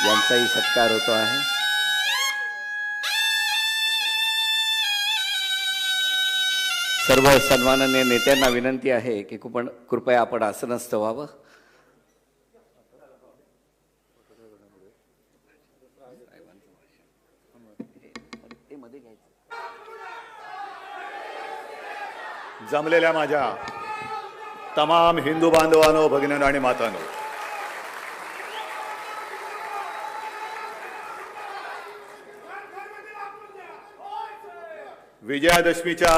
यांचाही सत्कार होतो आहे। सर्व सन्माननीय नेत्यांना विनंती आहे की कृपया आपण आसनस्थ व्हावं। जमलेल्या माझ्या तमाम हिंदू बांधवांनो, भगिनींनो आणि मातांनो, विजयादशमीच्या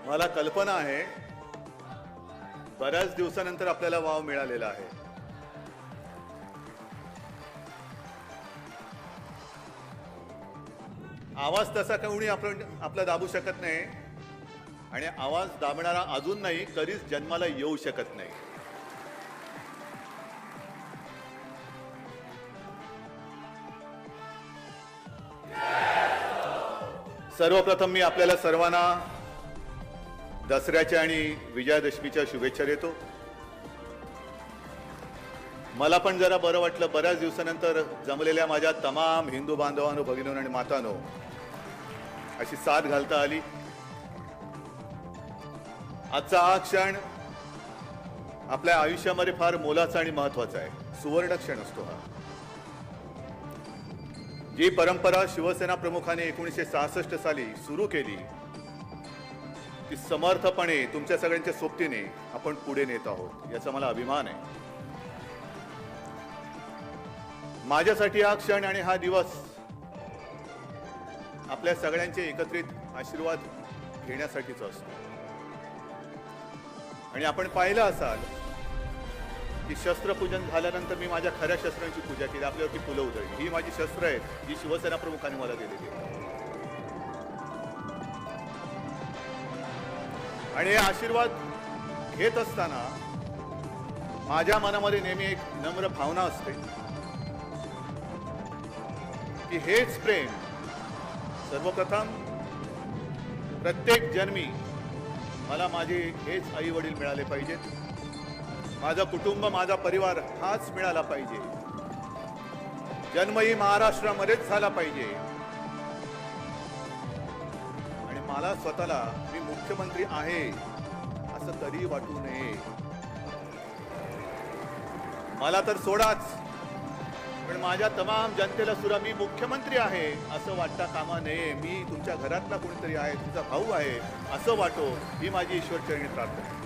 मला कल्पना आहे बऱ्याच दिवसानंतर आपल्याला वाव मिळालेला आहे। आवाज तसा कोणी आपण आपला दाबू शकत नाही आणि आवाज दाबणारा अजून नाही, कधीच जन्माला येऊ शकत नाही। सर्वप्रथम मी आपल्याला सर्वांना दसऱ्याच्या आणि विजयादशमीच्या शुभेच्छा देतो। मला पण जरा बरं वाटलं, बऱ्याच दिवसानंतर जमलेल्या माझ्या तमाम हिंदू बांधवांनो, भगिनींनो आणि मातांनो अशी साथ घालता आली। आजचा हा क्षण आपल्या आयुष्यामध्ये फार मोलाचा आणि महत्वाचा आहे, सुवर्ण क्षण असतो हा। जी परंपरा शिवसेना प्रमुखाने 1966 साली सुरू केली ती समर्थपणे तुमच्या सगळ्यांच्या सोबतीने आपण पुढे नेत आहोत, याचा मला अभिमान आहे। माझ्यासाठी हा क्षण आणि हा दिवस आपल्या सगळ्यांचे एकत्रित आशीर्वाद घेण्यासाठीच असतो। आणि आपण पाहिलं असाल की शस्त्रपूजन झाल्यानंतर मी माझ्या खऱ्या शस्त्रांची पूजा केली, आपल्यावरती फुलं उधळली। ही माझी शस्त्र आहेत जी शिवसेना प्रमुखाने मला दिलेली आहे। आणि हे आशीर्वाद घेत असताना माझ्या मनामध्ये नेहमी एक नम्र भावना असते की हेच प्रेम सर्वप्रथम प्रत्येक जन्मी मला माझे हेच आई वडील मिळाले पाहिजेत, माझं कुटुंब, माझा परिवार हाच मिळाला पाहिजे, जन्मही महाराष्ट्रामध्येच झाला पाहिजे। आणि मला स्वतःला मी मुख्यमंत्री आहे असं कधी वाटू नये। मला तर सोडाच, पण माझ्या तमाम जनतेला सुद्धा मी मुख्यमंत्री आहे असं वाटता कामा नये। मी तुमच्या घरातला कोणीतरी आहे, तुमचा भाऊ आहे असं वाटो, ही माझी ईश्वरचरणी प्रार्थना।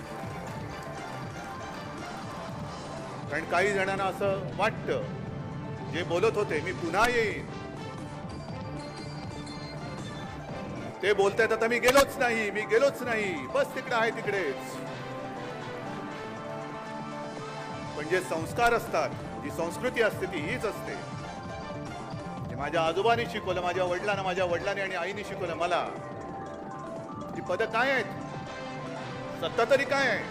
कारण काही जणांना असं वाटतं, जे बोलत होते मी पुन्हा येईन, ते बोलतायत आता मी गेलोच नाही, बस तिकडे आहे तिकडेच। पण जे संस्कार असतात, जी संस्कृती असते ती हीच असते। माझ्या आजोबांनी शिकवलं, माझ्या वडिलांनी आणि आईने शिकवलं मला। ती पदं काय आहेत, सत्ता तरी काय आहे?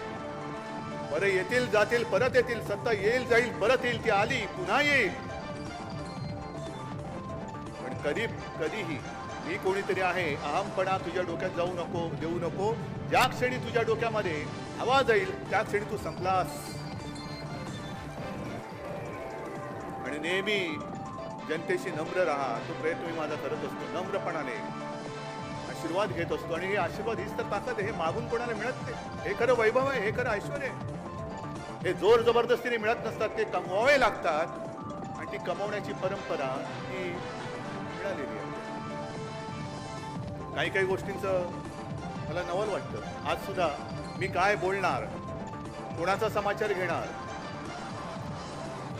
बरं येतील जातील परत येतील, सत्ता येईल जाईल परत येईल, ती आली पुन्हा येईल। पण कधीही मी कोणीतरी आहे अहमपणा तुझ्या डोक्यात देऊ नको। ज्या क्षणी तुझ्या डोक्यामध्ये हवा जाईल त्या क्षणी तू संपलास। आणि नेहमी जनतेशी नम्र राहा, तो प्रयत्न मी माझा करत असतो। नम्रपणाने आशीर्वाद घेत असतो आणि हे आशीर्वाद हीच तर ताकद आहे, हे मागून कोणाला मिळत नाही। हे खरं वैभव आहे, हे खरं ऐश्वर्य आहे। हे जोर जबरदस्तीने मिळत नसतात, ते कमवावे लागतात आणि ती कमवण्याची परंपरा ही मिळालेली आहे। काही गोष्टींचं मला नवल वाटतं। आज सुद्धा मी काय बोलणार, कोणाचा समाचार घेणार,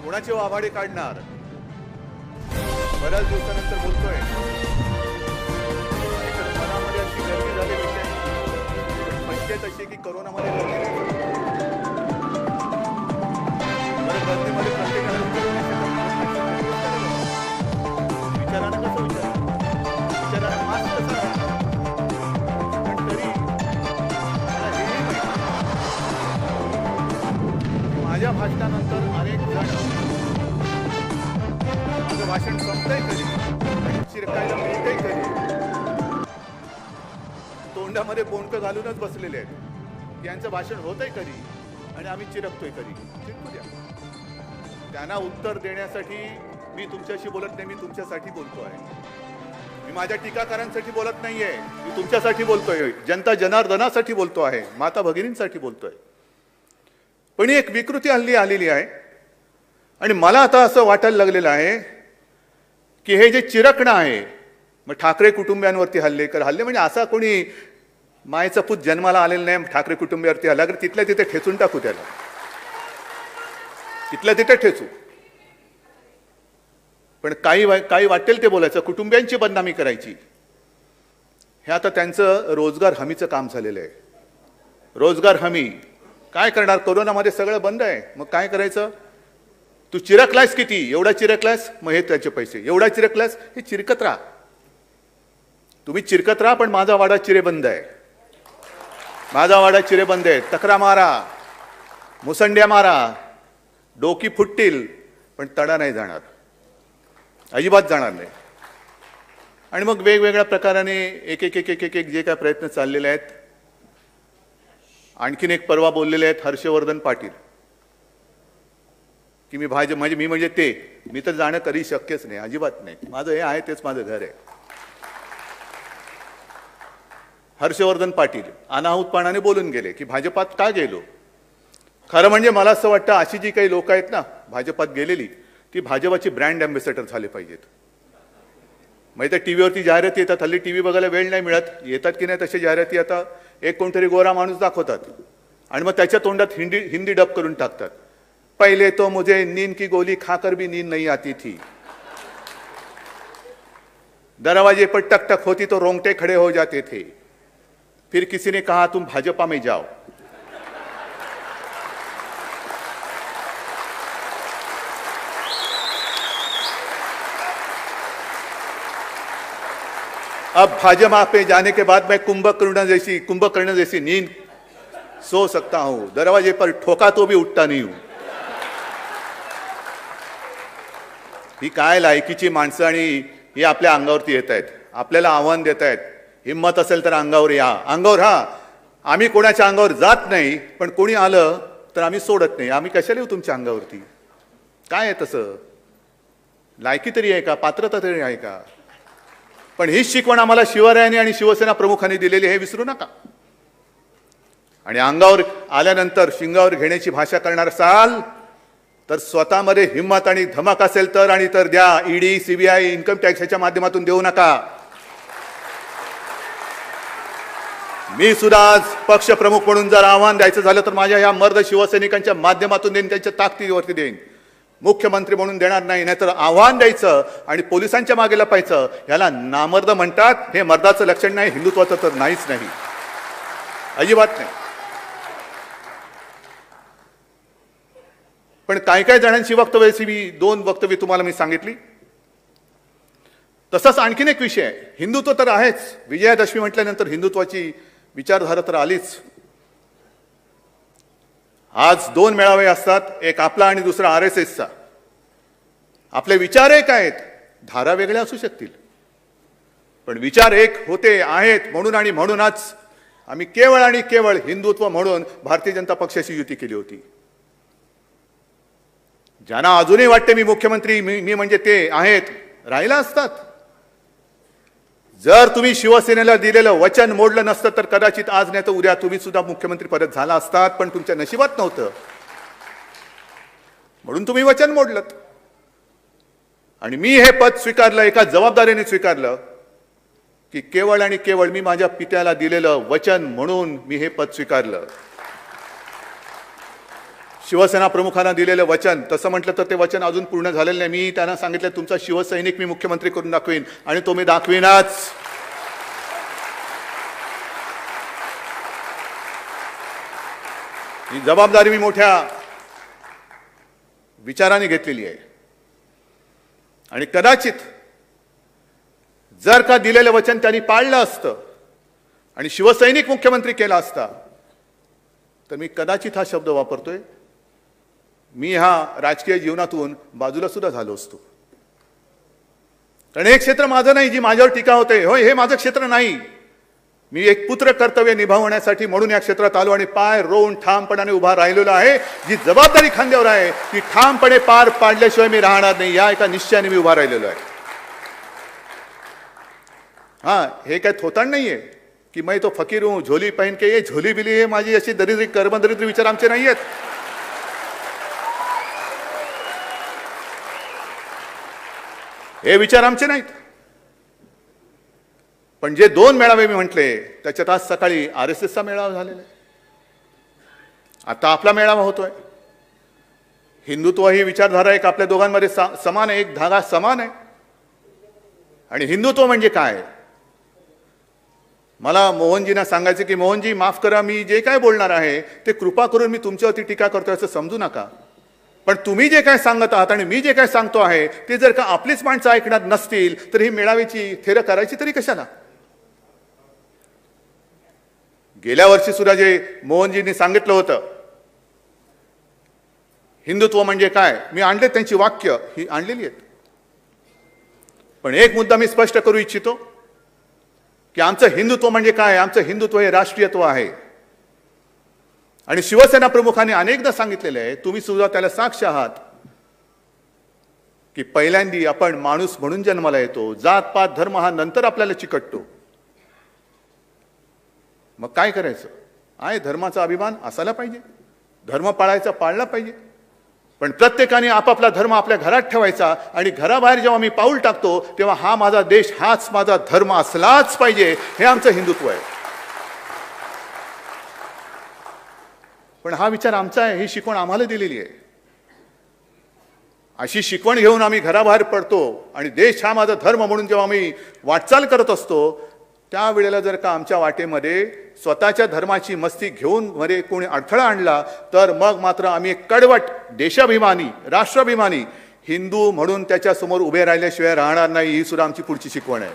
कोणाचे वाभाडे काढणार, बऱ्याच दिवसानंतर बोलतोय। मनामध्ये अशी गर्दी झाली विषय, पंचायत अशी की कोरोनामध्ये गर्दीमध्ये प्रत्येकाला माझ्या भाषणानंतर अनेक जण माझं भाषण संपतंय कधी आणि चिरकायला मिळतंय कधी तोंडामध्ये बोंडकं घालूनच बसलेले आहेत. यांचं भाषण होतंय कधी आणि आम्ही चिरकतोय कधी. चिरकू द्या. त्यांना उत्तर देण्यासाठी मी तुमच्याशी बोलत नाही, मी तुमच्यासाठी बोलतो आहे. मी माझ्या टीकाकारांसाठी बोलत नाहीये, मी तुमच्यासाठी बोलतोय, जनता जनार्दनासाठी बोलतो आहे, माता भगिनींसाठी बोलतोय. पण ही एक विकृती हल्ली आलेली आहे आणि मला आता असं वाटायला लागलेलं आहे की हे जे चिरकणं आहे, मग ठाकरे कुटुंबियांवरती हल्ले म्हणजे असा कोणी मायचा पूत जन्माला आलेला नाही ठाकरे कुटुंबियावरती हल्ला कर, तिथल्या तिथे ठेचून टाकू त्याला, तिथल्या तिथे ठेचू. पण काही वाटेल ते बोलायचं, कुटुंबियांची बदनामी करायची. हे आता त्यांचं रोजगार हमीचं काम झालेलं आहे. रोजगार हमी काय करणार? कोरोनामध्ये सगळं बंद आहे, मग काय करायचं? तू चिरकलास किती? एवढा चिरकलास, मग हे त्याचे पैसे. एवढा चिरकलास, हे चिरकत राहा. तुम्ही चिरकत राहा, पण माझा वाडा चिरे बंद आहे. माझा वाडा चिरे बंद आहे. तक्रा मारा, मुसंड्या मारा, डोकी फुटतील, पण तडा नाही जाणार, अजिबात जाणार नाही. आणि मग वेगवेगळ्या प्रकाराने एक एक एक एक एक एक जे काय प्रयत्न चाललेले आहेत. आणखीन एक परवा बोललेले आहेत हर्षवर्धन पाटील की मी म्हणजे ते मी तर जाणं कधी शक्यच नाही, अजिबात नाही. माझं हे आहे तेच माझं घर आहे. हर्षवर्धन पाटील अनाहूतपणाने बोलून गेले की भाजपात का गेलो. खरं म्हणजे मला असं वाटतं अशी जी काही लोक आहेत ना भाजपात गेलेली, ती भाजपाची ब्रँड अँबॅसेडर झाले पाहिजेत. म्हणजे त्या टीव्हीवरती जाहिराती येतात, हल्ली टीव्ही बघायला वेळ नाही मिळत, येतात की नाही तशा जाहिराती आता एक कोणतरी गोरा माणूस दाखवतात आणि मग त्याच्या तोंडात हिंदी डब करून टाकतात. पहिले तो मुझे नींद की गोली खाकर भी नींद नहीं आती थी, दरवाजे पर टक टक होती तो रोंगटे खड़े हो जाते थे, फिर किसी ने कहा तुम भाजपा में जाओ. अब भाजपा पे जाने के बाद मैं कुंभकर्ण जैसी नींद सो सकता हूं, दरवाजे पर ठोका तो भी उठता नहीं हूं. ही काय लायकीची माणसं आणि ही आपल्या अंगावरती येत आहेत, आपल्याला आव्हान देत आहेत. हिम्मत असेल तर अंगावर या, अंगावर हा. आम्ही कोणाच्या अंगावर जात नाही, पण कोणी आलं तर आम्ही सोडत नाही. आम्ही कशाला येऊ तुमच्या अंगावरती? काय आहे तसं? लायकी तरी आहे का? पात्रता तरी आहे का? पण हीच शिकवण आम्हाला शिवरायांनी आणि शिवसेना प्रमुखांनी दिलेली, हे विसरू नका. आणि अंगावर आल्यानंतर शिंगावर घेण्याची भाषा करणार असाल तर स्वतःमध्ये हिम्मत आणि धमक असेल तर, आणि तर द्या. ईडी, सीबीआय, इन्कम टॅक्सच्या माध्यमातून देऊ नका. मी सुद्धा आज पक्षप्रमुख म्हणून जर आव्हान द्यायचं झालं तर माझ्या या मर्द शिवसैनिकांच्या माध्यमातून देईन, त्यांच्या ताकदीवरती देईन. मुख्यमंत्री म्हणून देणार नाही. नाहीतर आव्हान द्यायचं आणि पोलिसांच्या मागे लपायचं, याला नामर्द म्हणतात. हे मर्दाचं लक्षण नाही, हिंदुत्वाचं तर नाहीच नाही, अजिबात नाही. पण काय जणांची वक्तव्याची मी 2 वक्तव्य तुम्हाला मी सांगितली. तसंच आणखीन एक विषय आहे. हिंदुत्व तर आहेच, विजयादशमी म्हटल्यानंतर हिंदुत्वाची विचारधारा तर आलीच. आज 2 मेळावे असतात, एक आपला आणि दुसरा RSSचा. आपले विचार एक आहेत, धारा वेगळ्या असू शकतील, पण विचार एक होते आहेत. म्हणून आणि म्हणूनच आम्ही केवळ आणि केवळ हिंदुत्व म्हणून भारतीय जनता पक्षाशी युती केली होती. ज्यांना अजूनही वाटते मी मुख्यमंत्री, मी म्हणजे ते आहेत, राहिला असतात. जर तुम्ही शिवसेनेला दिलेलं वचन मोडलं नसतं तर कदाचित आज नाही तर उद्या तुम्ही सुद्धा मुख्यमंत्री परत झाला असतात, पण तुमच्या नशिबात नव्हतं म्हणून तुम्ही वचन मोडलं. आणि मी हे पद स्वीकारलं, एका जबाबदारीने स्वीकारलं की केवळ आणि केवळ मी माझ्या पित्याला दिलेलं वचन म्हणून मी हे पद स्वीकारलं. शिवसेना प्रमुखांना दिलेलं वचन, तसं म्हटलं तर ते वचन अजून पूर्ण झालेलं नाही. मी त्यांना सांगितलं तुमचा शिवसैनिक मी मुख्यमंत्री करून दाखवीन, आणि तो मी दाखवीनच. ही जबाबदारी मी मोठ्या विचाराने घेतलेली आहे. आणि कदाचित जर का दिलेलं वचन त्यांनी पाळलं असतं आणि शिवसैनिक मुख्यमंत्री केला असता तर मी कदाचित हा शब्द वापरतोय, मी ह्या राजकीय जीवनातून बाजूला सुद्धा झालो असतो. कारण हे क्षेत्र माझं नाही, जी माझ्यावर टीका होते, होय हे माझं क्षेत्र नाही. मी एक पुत्र कर्तव्य निभावण्यासाठी म्हणून या क्षेत्रात आलो आणि पाय रोवून ठामपणाने उभा राहिलेलो आहे. जी जबाबदारी खांद्यावर आहे ती ठामपणे पार पाडल्याशिवाय मी राहणार नाही, या एका निश्चयाने मी उभा राहिलेलो आहे. हाँ, हे काय थोतांड नाहीये की मैं तो फकीर हूं, झोली पहन के, ये झोली बिली हे माझी अशी दरिद्री कर्मदरिद्री विचार आमचे नाही आहेत. हे विचार आमचे नाहीत. पण जे 2 मेळावे मी म्हटले त्याच्यात आज सकाळी RSSचा मेळावा झालेला आहे, आता आपला मेळावा होतोय. हिंदुत्व ही विचारधारा एक आपल्या दोघांमध्ये समान आहे, एक धागा समान आहे. आणि हिंदुत्व म्हणजे काय, मला मोहनजींना सांगायचं की मोहनजी माफ करा, मी जे काय बोलणार आहे ते कृपा करून मी तुमच्यावरती टीका करतोय असं समजू नका. पण तुम्ही जे काय सांगत आहात आणि मी जे काय सांगतो आहे ते जर का आपलीच माणसं ऐकणार नसतील तर ही मेळाव्याची थेर करायची तरी कशाला. गेल्या वर्षी सुद्धा जे मोहनजींनी सांगितलं होतं हिंदुत्व म्हणजे काय, मी आणले त्यांची वाक्य ही आणलेली आहेत. पण एक मुद्दा मी स्पष्ट करू इच्छितो की आमचं हिंदुत्व म्हणजे काय, आमचं हिंदुत्व हे राष्ट्रीयत्व आहे. आणि शिवसेना प्रमुखांनी अनेकदा सांगितलेले आहे, तुम्ही सुद्धा त्याला साक्ष आहात, की पहिल्यांदी आपण माणूस म्हणून जन्माला येतो, जात पात धर्म हा नंतर आपल्याला चिकटतो. मग काय करायचं आहे, धर्माचा अभिमान असायला पाहिजे, धर्म पाळायचा पाळला पाहिजे. पण प्रत्येकाने आपापला धर्म आपल्या घरात ठेवायचा आणि घराबाहेर जेव्हा मी पाऊल टाकतो तेव्हा हा माझा देश, हाच माझा धर्म असलाच पाहिजे, हे आमचं हिंदुत्व आहे. पण हा विचार आमचा आहे, ही शिकवण आम्हाला दिलेली आहे. अशी शिकवण घेऊन आम्ही घराबाहेर पडतो आणि देश हा माझा धर्म म्हणून जेव्हा आम्ही वाटचाल करत असतो त्यावेळेला जर का आमच्या वाटेमध्ये स्वतःच्या धर्माची मस्ती घेऊन मध्ये कोणी अडथळा आणला तर मग मात्र आम्ही एक कडवट देशाभिमानी, राष्ट्राभिमानी हिंदू म्हणून त्याच्यासमोर उभे राहिल्याशिवाय राहणार नाही. ही सुद्धा आमची पुढची शिकवण आहे.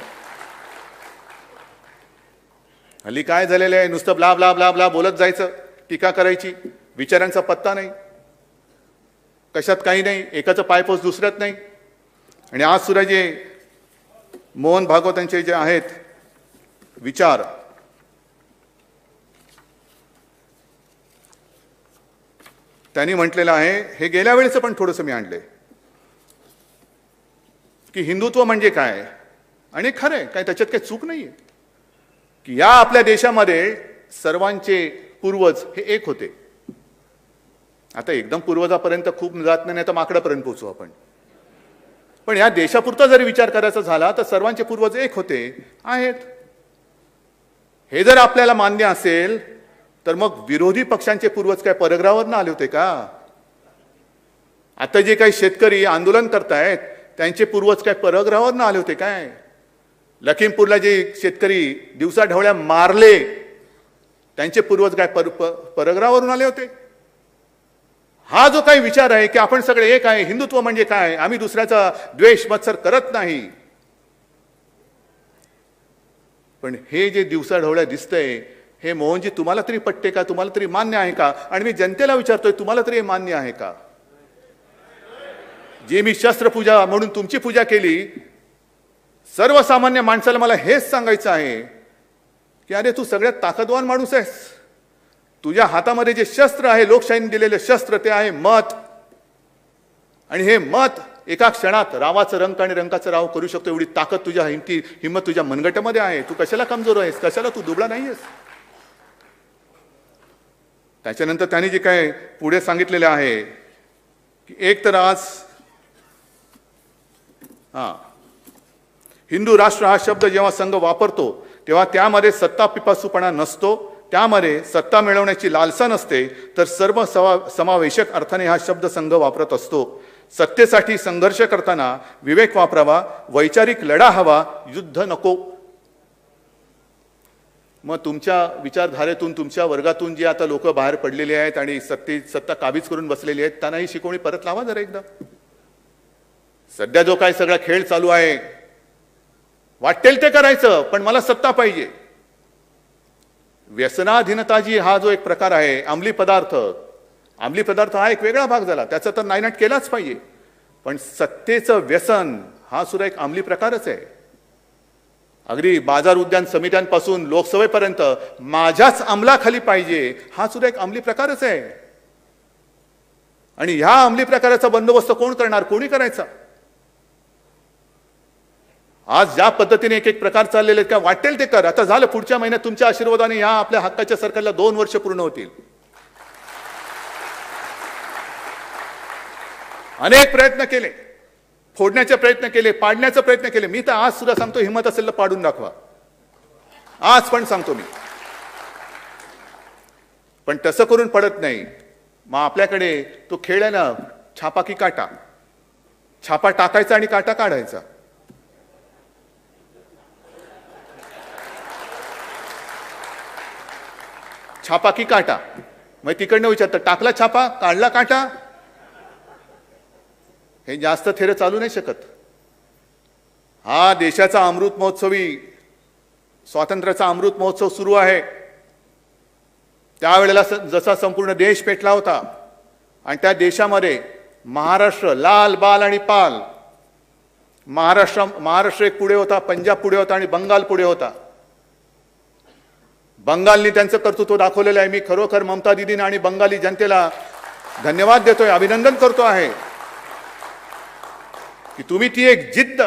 हल्ली काय झालेलं आहे, नुसतं ब्ला ब्ला ब्ला ब्ला बोलत जायचं, टीका करायची, विचारांचा पत्ता नाही, कशात काही नाही, एकाचं पायपोस दुसऱ्यात नाही. आणि आज सुद्धा जे मोहन भागवतांचे जे आहेत विचार, त्यांनी म्हटलेलं आहे, हे गेल्या वेळेचं पण थोडंसं मी आणलंय, की हिंदुत्व म्हणजे काय. आणि खरंय, काय त्याच्यात काही चूक नाहीये की या आपल्या देशामध्ये सर्वांचे पूर्वज हे एक होते. आता एकदम पूर्वजापर्यंत खूप जात नाही, तर माकडापर्यंत पोहोचू आपण. पण या देशापुरता जरी विचार करायचा झाला तर सर्वांचे पूर्वज एक होते, आहेत. हे जर आपल्याला मान्य असेल तर मग विरोधी पक्षांचे पूर्वज काय परग्रहावरनं आले होते का. आता जे काही शेतकरी आंदोलन करतायत त्यांचे पूर्वज काय परग्रहावरनं आले होते काय. लखीमपूरला जे शेतकरी दिवसाढवळ्या मारले त्यांचे पूर्वज काय परग्रहावरून आले होते. हा जो काही विचार आहे की आपण सगळे एक आहे, हिंदुत्व म्हणजे काय, आम्ही दुसऱ्याचा द्वेष मत्सर करत नाही, पण हे जे दिवसाढवळ्या दिसतंय हे मोहनजी तुम्हाला तरी पटते का, तुम्हाला तरी मान्य आहे का. आणि मी जनतेला विचारतोय, तुम्हाला तरी हे मान्य आहे का. जे मी शस्त्रपूजा म्हणून तुमची पूजा केली, सर्वसामान्य माणसाला मला हेच सांगायचं आहे की अरे तू सगळ्यात ताकदवान माणूस आहेस, तुझ्या हातामध्ये जे शस्त्र आहे, लोकशाहीने दिलेलं शस्त्र, ते आहे मत. आणि हे मत एका क्षणात रावाचं रंक आणि रंकाचं राव करू शकतो, एवढी ताकद तुझ्या हिंमत तुझ्या मनगटामध्ये आहे. तू कशाला कमजोर आहेस, कशाला तू दुबळा नाही आहेस. त्याच्यानंतर त्यांनी जे काय पुढे सांगितलेले आहे की एक तर आज हिंदू राष्ट्र हा शब्द जेव्हा संघ वापरतो तेव्हा त्यामध्ये सत्ता पिपासूपणा नसतो, त्यामध्ये सत्ता मिळवण्याची लालसा नसते, तर सर्व समावेशक अर्थाने हा शब्द संघ वापरत असतो. सत्तेसाठी संघर्ष करताना विवेक वापरावा, वैचारिक लढा हवा, युद्ध नको. मग तुमच्या विचारधारेतून, तुमच्या वर्गातून जे आता लोक बाहेर पडलेले आहेत आणि सत्ता काबीज करून बसलेली आहेत त्यांना ही शिकवणी परत लावा जरा एकदा. सध्या जो काय सगळा खेळ चालू आहे, वाटेल ते करायचं, पण मला सत्ता पाहिजे. व्यसनाधीनता जी हा जो एक प्रकार आहे, अंमली पदार्थ, अंमली पदार्थ हा एक वेगळा भाग झाला, त्याचा तर नायनाट केलाच पाहिजे. पण सत्तेचं व्यसन हा सुद्धा एक अंमली प्रकारच आहे. अगदी बाजार उद्यान समित्यांपासून लोकसभेपर्यंत माझ्याच अंमलाखाली पाहिजे हा सुद्धा एक अंमली प्रकारच आहे. आणि ह्या अंमली प्रकाराचा बंदोबस्त कोण करणार, कोणी करायचा? आज ज्या पद्धतीने एक एक प्रकार चाललेले आहेत, काय वाटेल ते कर. आता झालं, पुढच्या महिन्यात तुमच्या आशीर्वादाने या आपल्या हक्काच्या सरकारला 2 वर्ष पूर्ण होतील. अनेक प्रयत्न केले, फोडण्याचे प्रयत्न केले, पाडण्याचा प्रयत्न केले. मी तर आज सुद्धा सांगतो, हिम्मत असेल तर पाडून दाखवा. आज पण सांगतो मी. पण तसं करून पडत नाही. मग आपल्याकडे तो खेळ आहे ना, छापा की काटा. छापा टाकायचा आणि काटा काढायचा. छापा की काटा. मग तिकडनं विचारतं, टाकला छापा, काढला काटा. हे जास्त थेर चालू नाही शकत. हा देशाचा अमृत महोत्सवी, स्वातंत्र्याचा अमृत महोत्सव सुरू आहे. त्यावेळेला जसा संपूर्ण देश पेटला होता आणि त्या देशामध्ये महाराष्ट्र लाल बाल आणि पाल. महाराष्ट्र एक पुढे होता, पंजाब पुढे होता आणि बंगाल पुढे होता. बंगालनी त्यांचं कर्तृत्व दाखवलेलं आहे. मी खरोखर ममता दीदींना आणि बंगाली जनतेला धन्यवाद देतोय, अभिनंदन करतो आहे की तुम्ही ती एक जिद्द,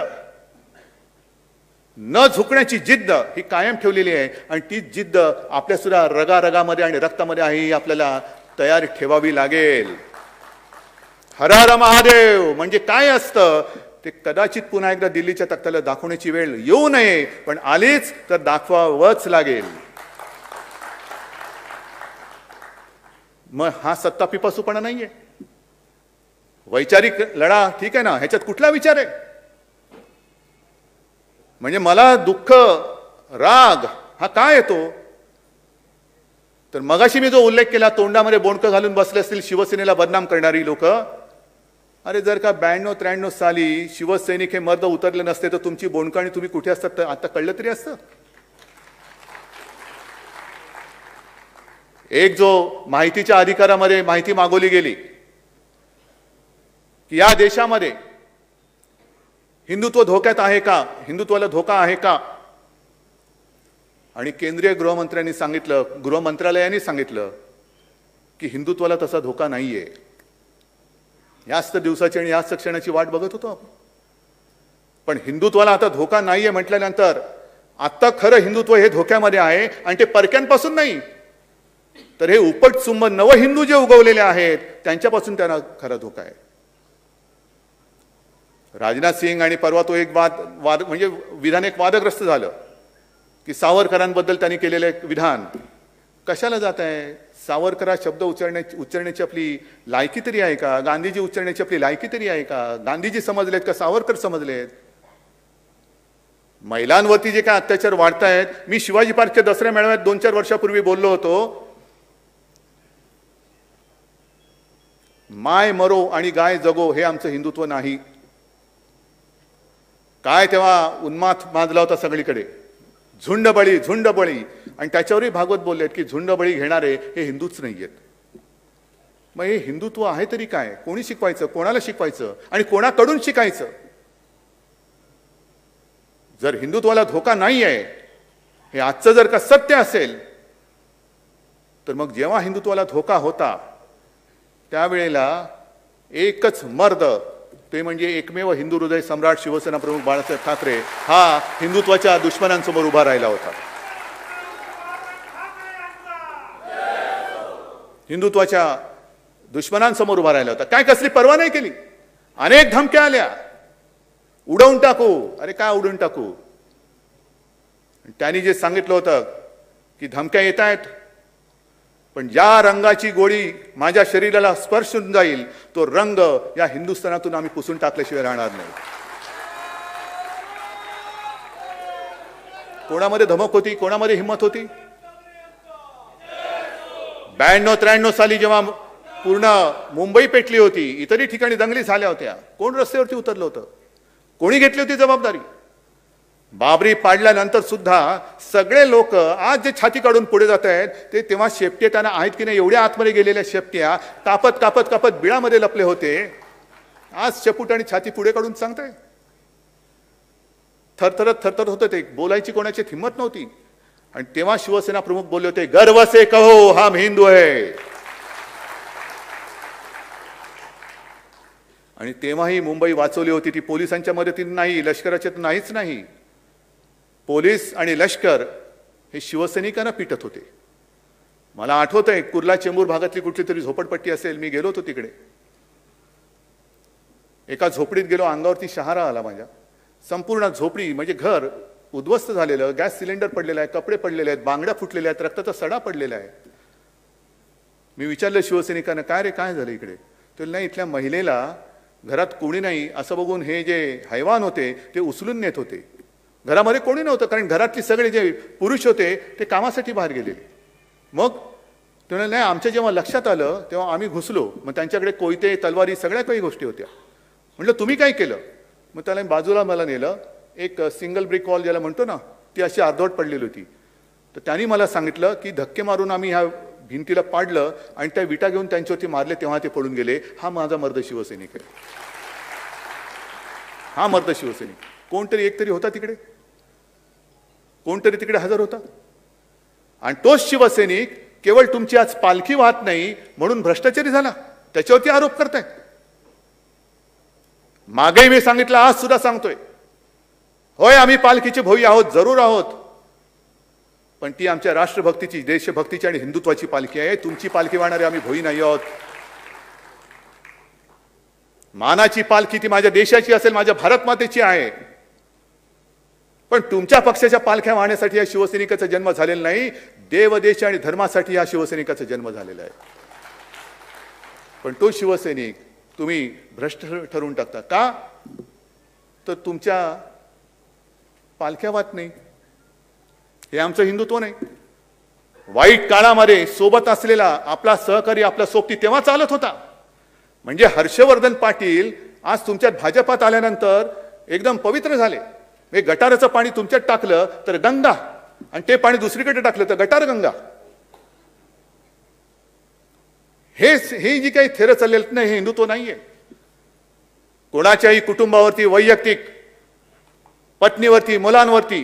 न झुकण्याची जिद्द ही कायम ठेवलेली आहे. आणि ती जिद्द आपल्या सुद्धा रगारगामध्ये आणि रक्तामध्ये आहे, ही आपल्याला तयार ठेवावी लागेल. हर हर महादेव म्हणजे काय असतं ते कदाचित पुन्हा एकदा दिल्लीच्या तख्ताला दाखवण्याची वेळ येऊ नये, पण आलीच तर दाखवावंच लागेल. मग हा सत्ता पिपासूपणा नाहीये. वैचारिक लढा ठीक आहे ना, ह्याच्यात कुठला विचार आहे? म्हणजे मला दुःख, राग हा काय येतो? तर मगाशी मी जो उल्लेख केला, तोंडामध्ये बोंडकं घालून बसले असतील शिवसेनेला बदनाम करणारी लोक. अरे जर का 92-93 साली शिवसैनिक हे मर्द उतरले नसते तर तुमची बोंडकं आणि तुम्ही कुठे असतात आता कळलं तरी असतं. एक जो माहितीच्या अधिकारामध्ये माहिती मागवली गेली की या देशामध्ये हिंदुत्व धोक्यात आहे का, हिंदुत्वाला धोका आहे का? आणि केंद्रीय गृहमंत्र्यांनी सांगितलं, गृह मंत्रालयाने सांगितलं की हिंदुत्वाला तसा धोका नाहीये. याच तर दिवसाची आणि याच क्षणाची वाट बघत होतो आपण. पण हिंदुत्वाला आता धोका नाहीये म्हटल्यानंतर आता खरं हिंदुत्व हे धोक्यामध्ये आहे. आणि ते परक्यांपासून नाही, तर हे उपटसुंब नव हिंदू जे उगवलेले आहेत त्यांच्यापासून त्यांना खरा धोका आहे. राजनाथ सिंग आणि परवा तो एक वाद म्हणजे विधान एक वादग्रस्त झालं की सावरकरांबद्दल त्यांनी केलेले विधान कशाला जात आहे? सावरकरा शब्द उच्चारण्याची आपली लायकी तरी आहे का? गांधीजी उच्चारण्याची आपली लायकी तरी आहे का? गांधीजी समजलेत का सावरकर समजलेत? महिलांवरती जे काय अत्याचार वाढत आहेत, मी शिवाजी पार्कच्या दसऱ्या मेळाव्यात 2-4 वर्षापूर्वी बोललो होतो, माय मरो आणि गाय जगो हे आमचं हिंदुत्व नाही. काय तेव्हा उन्माद माजला होता सगळीकडे, झुंडबळी झुंडबळी. आणि त्याच्यावरही भागवत बोललेत की झुंडबळी घेणारे हे हिंदूच नाहीयेत. मग हे हिंदुत्व आहे तरी काय? कोणी शिकवायचं, कोणाला शिकवायचं आणि कोणाकडून शिकायचं? जर हिंदुत्वाला धोका नाही आहे हे आजचं जर का सत्य असेल, तर मग जेव्हा हिंदुत्वाला धोका होता त्यावेळेला एकच मर्द, ते म्हणजे एकमेव हिंदू हृदय सम्राट शिवसेना प्रमुख बाळासाहेब ठाकरे हा हिंदुत्वाच्या दुश्मनांसमोर उभा राहिला होता. हिंदुत्वाच्या दुश्मनांसमोर उभा राहिला होता. काय कसली पर्वा नाही केली. अनेक धमक्या आल्या, उडवून टाकू. अरे काय उडवून टाकू? त्यांनी जे सांगितलं होतं की धमक्या येत आहेत, पण ज्या रंगाची गोळी माझ्या शरीराला स्पर्श होऊन जाईल तो रंग या हिंदुस्थानातून आम्ही पुसून टाकल्याशिवाय राहणार नाही. कोणामध्ये धमक होती, कोणामध्ये हिंमत होती? 92-93 साली जेव्हा पूर्ण मुंबई पेटली होती, इतरही ठिकाणी दंगली झाल्या होत्या, कोण रस्त्यावरती उतरलं होतं? कोणी घेतली होती जबाबदारी? बाबरी पाडल्यानंतर सुद्धा सगळे लोक आज जे छाती काढून पुढे जात आहेत ते तेव्हा शेपटे त्यांना आहेत की नाही एवढ्या आतमध्ये गेलेल्या शेपट्या कापत कापत कापत बिळामध्ये लपले होते. आज शेपूट आणि छाती पुढे काढून सांगताय. थरथरत होतं ते, बोलायची कोणाची हिंमत नव्हती. आणि तेव्हा शिवसेना प्रमुख बोलले होते, गर्व से कहो हम हिंदू है. आणि तेव्हाही मुंबई वाचवली होती ती पोलिसांच्या मदतीने नाही, लष्कराच्या नाहीच नाही. पोलीस आणि लष्कर हे शिवसैनिकांना पिटत होते. मला आठवतंय कुर्ला चेंबूर भागातली कुठली तरी झोपडपट्टी असेल, मी गेलो होतो तिकडे. एका झोपडीत गेलो, अंगावरती शहारा आला माझ्या. संपूर्ण झोपडी म्हणजे घर उद्ध्वस्त झालेलं, गॅस सिलेंडर पडलेला आहे, कपडे पडलेले आहेत, बांगड्या फुटलेल्या आहेत, रक्ताचा सडा पडलेला आहे. मी विचारलं शिवसैनिकांना, काय रे काय झालं इकडे? तर नाही, इथल्या महिलेला घरात कोणी नाही असं बघून हे जे हैवान होते ते उचलून नेत होते. घरामध्ये कोणी नव्हतं, कारण घरातले सगळे जे पुरुष होते ते कामासाठी बाहेर गेलेले. मग ते म्हणाले, नाही, आमच्या जेव्हा लक्षात आलं तेव्हा आम्ही घुसलो. मग त्यांच्याकडे कोयते, तलवारी, सगळ्या काही गोष्टी होत्या. म्हटलं तुम्ही काय केलं? मग त्याला बाजूला मला नेलं. एक सिंगल ब्रिक वॉल ज्याला म्हणतो ना, ती अशी अर्धवट पडलेली होती. तर त्यांनी मला सांगितलं की धक्के मारून आम्ही ह्या भिंतीला पाडलं आणि त्या विटा घेऊन त्यांच्यावरती मारले, तेव्हा ते पडून गेले. हा माझा मर्द शिवसैनिक आहे. हा मर्द शिवसैनिक. कोणतरी एक तरी होता तिकडे, कोणतरी तिकडे हजर होता. आणि तोच शिवसैनिक केवळ तुमची आज पालखी वाहत नाही म्हणून भ्रष्टाचारी झाला, त्याच्यावरती आरोप करताय. मागे मी सांगितलं, आज सुद्धा सांगतोय, होय आम्ही पालखीचे भोई आहोत, जरूर आहोत, पण ती आमच्या राष्ट्रभक्तीची, देशभक्तीची आणि हिंदुत्वाची पालखी आहे. तुमची पालखी वाहणारे आम्ही भोई नाही आहोत. मानाची पालखी ती माझ्या देशाची असेल, माझ्या भारत मातेची आहे. पण तुमच्या पक्षाच्या पालख्या वाहण्यासाठी या शिवसैनिकाचा जन्म झालेला नाही. देव, देश आणि धर्मासाठी या शिवसैनिकाचा जन्म झालेला आहे. पण तो शिवसैनिक तुम्ही भ्रष्ट ठरवून टाकता का? तर तुमच्या पालख्या वाहत नाही. हे आमचं हिंदुत्व नाही. वाईट काळामध्ये सोबत असलेला आपला सहकारी, आपला सोबती तेव्हा चालत होता. म्हणजे हर्षवर्धन पाटील आज तुमच्यात भाजपात आल्यानंतर एकदम पवित्र झाले. हे गटाराचं पाणी तुमच्यात टाकलं तर गंगा, आणि ते पाणी दुसरीकडे टाकलं तर गटार गंगा. हे जी काही थेरं चाललेलं नाही, हे हिंदुत्व नाहीये. कोणाच्याही कुटुंबावरती, वैयक्तिक पत्नीवरती, मुलांवरती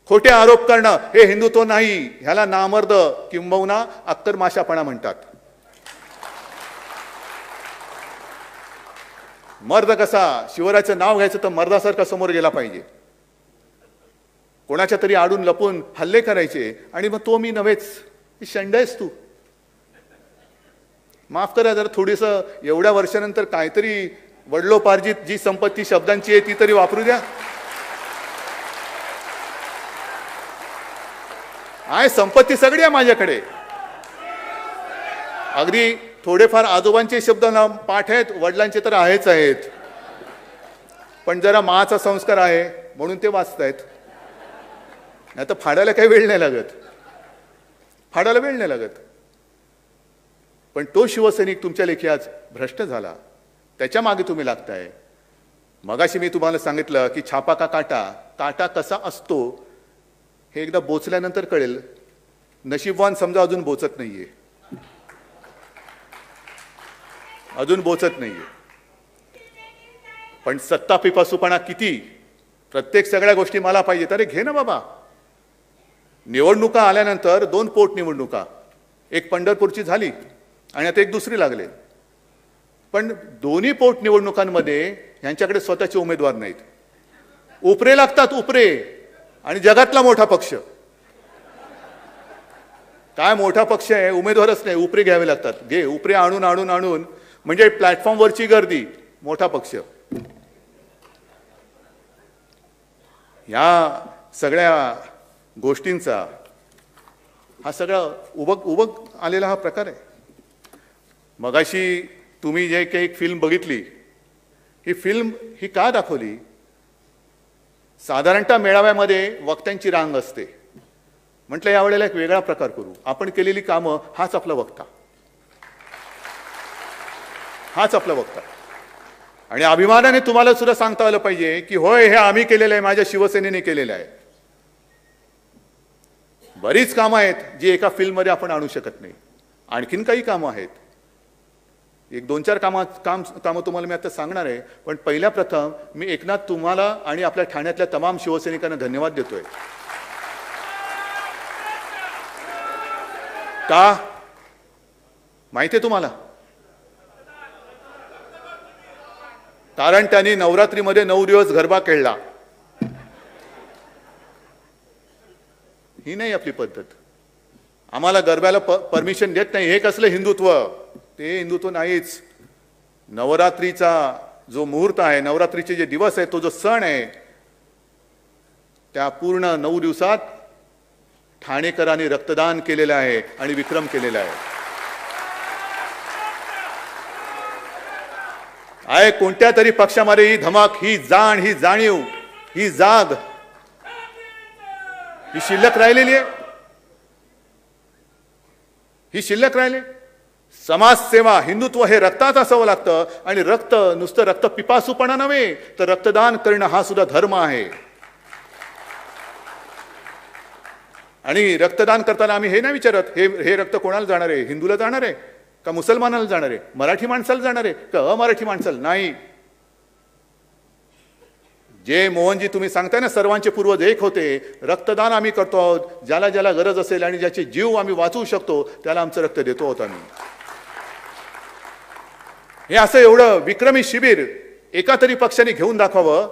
खोटे आरोप करणं हे हिंदुत्व नाही. ह्याला नामर्द किंबहुना अक्करमाशापणा म्हणतात. मर्द कसा, शिवरायाचं नाव घ्यायचं तर मर्दासारखा समोर गेला पाहिजे. कोणाच्या तरी आडून लपून हल्ले करायचे आणि मग तो मी नव्हेच, शंड आहेस तू. माफ करा जरा थोडीसं एवढ्या वर्षानंतर काहीतरी वडलोपार्जित जी संपत्ती शब्दांची आहे ती तरी वापरू द्या. आहे संपत्ती सगळी आहे माझ्याकडे. अगदी थोडेफार आजोबांचे शब्द ना पाठ आहेत, वडिलांचे तर आहेच आहेत. पण जरा माचा संस्कार आहे म्हणून ते वाचतायत. नाही तर फाडायला काही वेळ नाही लागत, फाडायला वेळ नाही लागत. पण तो शिवसैनिक तुमच्या लेखी आज भ्रष्ट झाला, त्याच्या मागे तुम्ही लागताय. मगाशी मी तुम्हाला सांगितलं की छापा का काटा, काटा कसा असतो हे एकदा बोचल्यानंतर कळेल. नशीबवान समजा अजून बोचत नाहीये, अजून बोचत नाहीये. पण सत्ता पिपासूपणा किती, प्रत्येक सगळ्या गोष्टी मला पाहिजे. अरे घे ना बाबा. निवडणुका आल्यानंतर 2 पोटनिवडणुका, एक पंढरपूरची झाली आणि आता एक दुसरी लागले. पण दोन्ही पोटनिवडणुकांमध्ये यांच्याकडे स्वतःचे उमेदवार नाहीत. उपरे लागतात, उपरे. आणि जगातला मोठा पक्ष काय मोठा पक्ष आहे, उमेदवारच नाही, उपरे घ्यावे लागतात. घे उपरे आणून आणून आणून म्हणजे प्लॅटफॉर्मवरची गर्दी, मोठा पक्ष. या सगळ्या गोष्टींचा हा सगळा उबग आलेला हा प्रकार आहे. मगाशी तुम्ही जे काही एक फिल्म बघितली, ही फिल्म ही का दाखवली? साधारणतः मेळाव्यामध्ये वक्त्यांची रांग असते. म्हटलं यावेळेला एक वेगळा प्रकार करू. आपण केलेली कामं हाच आपला वक्ता, हाच आपला वक्ता. आणि अभिमानाने तुम्हाला सुद्धा सांगता आलं पाहिजे की होय, हे आम्ही केलेलं आहे, माझ्या शिवसेनेने केलेलं आहे. बरीच कामं आहेत जी एका फिल्ममध्ये आपण आणू शकत नाही. आणखीन काही कामं आहेत. एक 2-4 कामं तुम्हाला मी आता सांगणार आहे. पण पहिल्या प्रथम मी एकनाथ तुम्हाला आणि आपल्या ठाण्यातल्या तमाम शिवसैनिकांना धन्यवाद देतोय. का माहिती आहे तुम्हाला? कारण त्यांनी नवरात्रीमध्ये 9 दिवस गरबा खेळला. ही नाही आपली पद्धत. आम्हाला गरब्याला परमिशन देत नाही. हे कसलं हिंदुत्व? ते हिंदुत्व नाहीच. नवरात्रीचा जो मुहूर्त आहे, नवरात्रीचे जे दिवस आहे, तो जो सण आहे, त्या पूर्ण 9 दिवसात ठाणेकरांनी रक्तदान केलेलं आहे आणि विक्रम केलेला आहे. कोणत्या तरी पक्षामध्ये ही धमक, ही जाण, ही जाणीव, ही जाग ही शिल्लक राहिलेली आहे. ही शिल्लक राहिली. समाजसेवा, हिंदुत्व हे रक्तात असावं लागतं. आणि रक्त नुसतं रक्त पिपासूपणा नव्हे, तर रक्तदान करणं हा सुद्धा धर्म आहे. आणि रक्तदान करताना आम्ही हे नाही विचारत हे रक्त कोणाला जाणार आहे? हिंदूला जाणार आहे का मुसलमानाला जाणार आहे? मराठी माणसाला जाणार आहे का अमराठी माणसाला? नाही. जे मोहनजी तुम्ही सांगताय ना, सर्वांचे पूर्वज एक होते. रक्तदान आम्ही करतो आहोत. ज्याला ज्याला गरज असेल आणि ज्याचे जीव आम्ही वाचवू शकतो त्याला आमचं रक्त देतो आहोत आम्ही. हे असं एवढं विक्रमी शिबिर एका तरी पक्षाने घेऊन दाखवावं.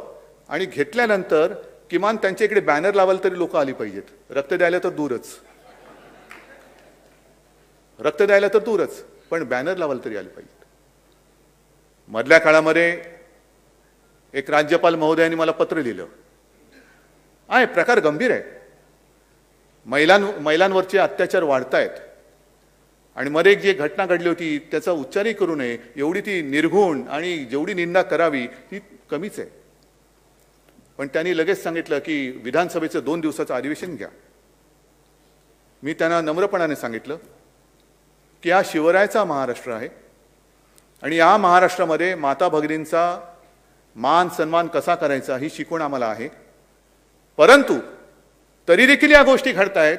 आणि घेतल्यानंतर किमान त्यांच्या इकडे बॅनर लावायला तरी लोक आली पाहिजेत. रक्त द्यायला तर दूरच, रक्त द्यायला तर दूरच, पण बॅनर लावायला तरी आले पाहिजेत. मधल्या काळामध्ये एक राज्यपाल महोदयांनी मला पत्र लिहिलं. आहे प्रकार गंभीर आहे. महिलांवरचे अत्याचार वाढतायत. आणि मध्ये एक जी घटना घडली होती त्याचा उच्चारही करू नये एवढी ती निर्घुण आणि जेवढी निंदा करावी ती कमीच आहे. पण त्यांनी लगेच सांगितलं की विधानसभेचं 2 दिवसाचं अधिवेशन घ्या. मी त्यांना नम्रपणाने सांगितलं की हा शिवरायाचा महाराष्ट्र आहे आणि या महाराष्ट्रामध्ये माता भगिनींचा मान सन्मान कसा करायचा ही शिकवण आम्हाला आहे. परंतु तरी देखील या गोष्टी घडतायत.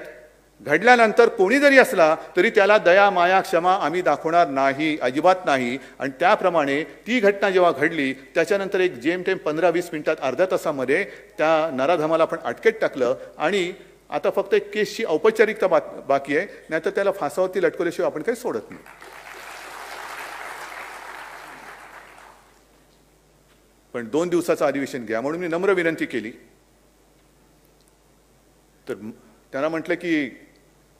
घडल्यानंतर कोणी जरी असला तरी त्याला दया माया क्षमा आम्ही दाखवणार नाही, अजिबात नाही. आणि त्याप्रमाणे ती घटना जेव्हा घडली त्याच्यानंतर एक जेमतेम 15-20 मिनिटात, अर्ध्या तासामध्ये त्या नराधमाला आपण अटकेत टाकलं. आणि आता फक्त एक केसची औपचारिकता बाकी आहे, नाहीतर त्याला फासावरती लटकवल्याशिवाय आपण काही सोडत नाही. पण 2 दिवसाचं अधिवेशन घ्या म्हणून मी नम्र विनंती केली. तर त्यांना म्हटलं की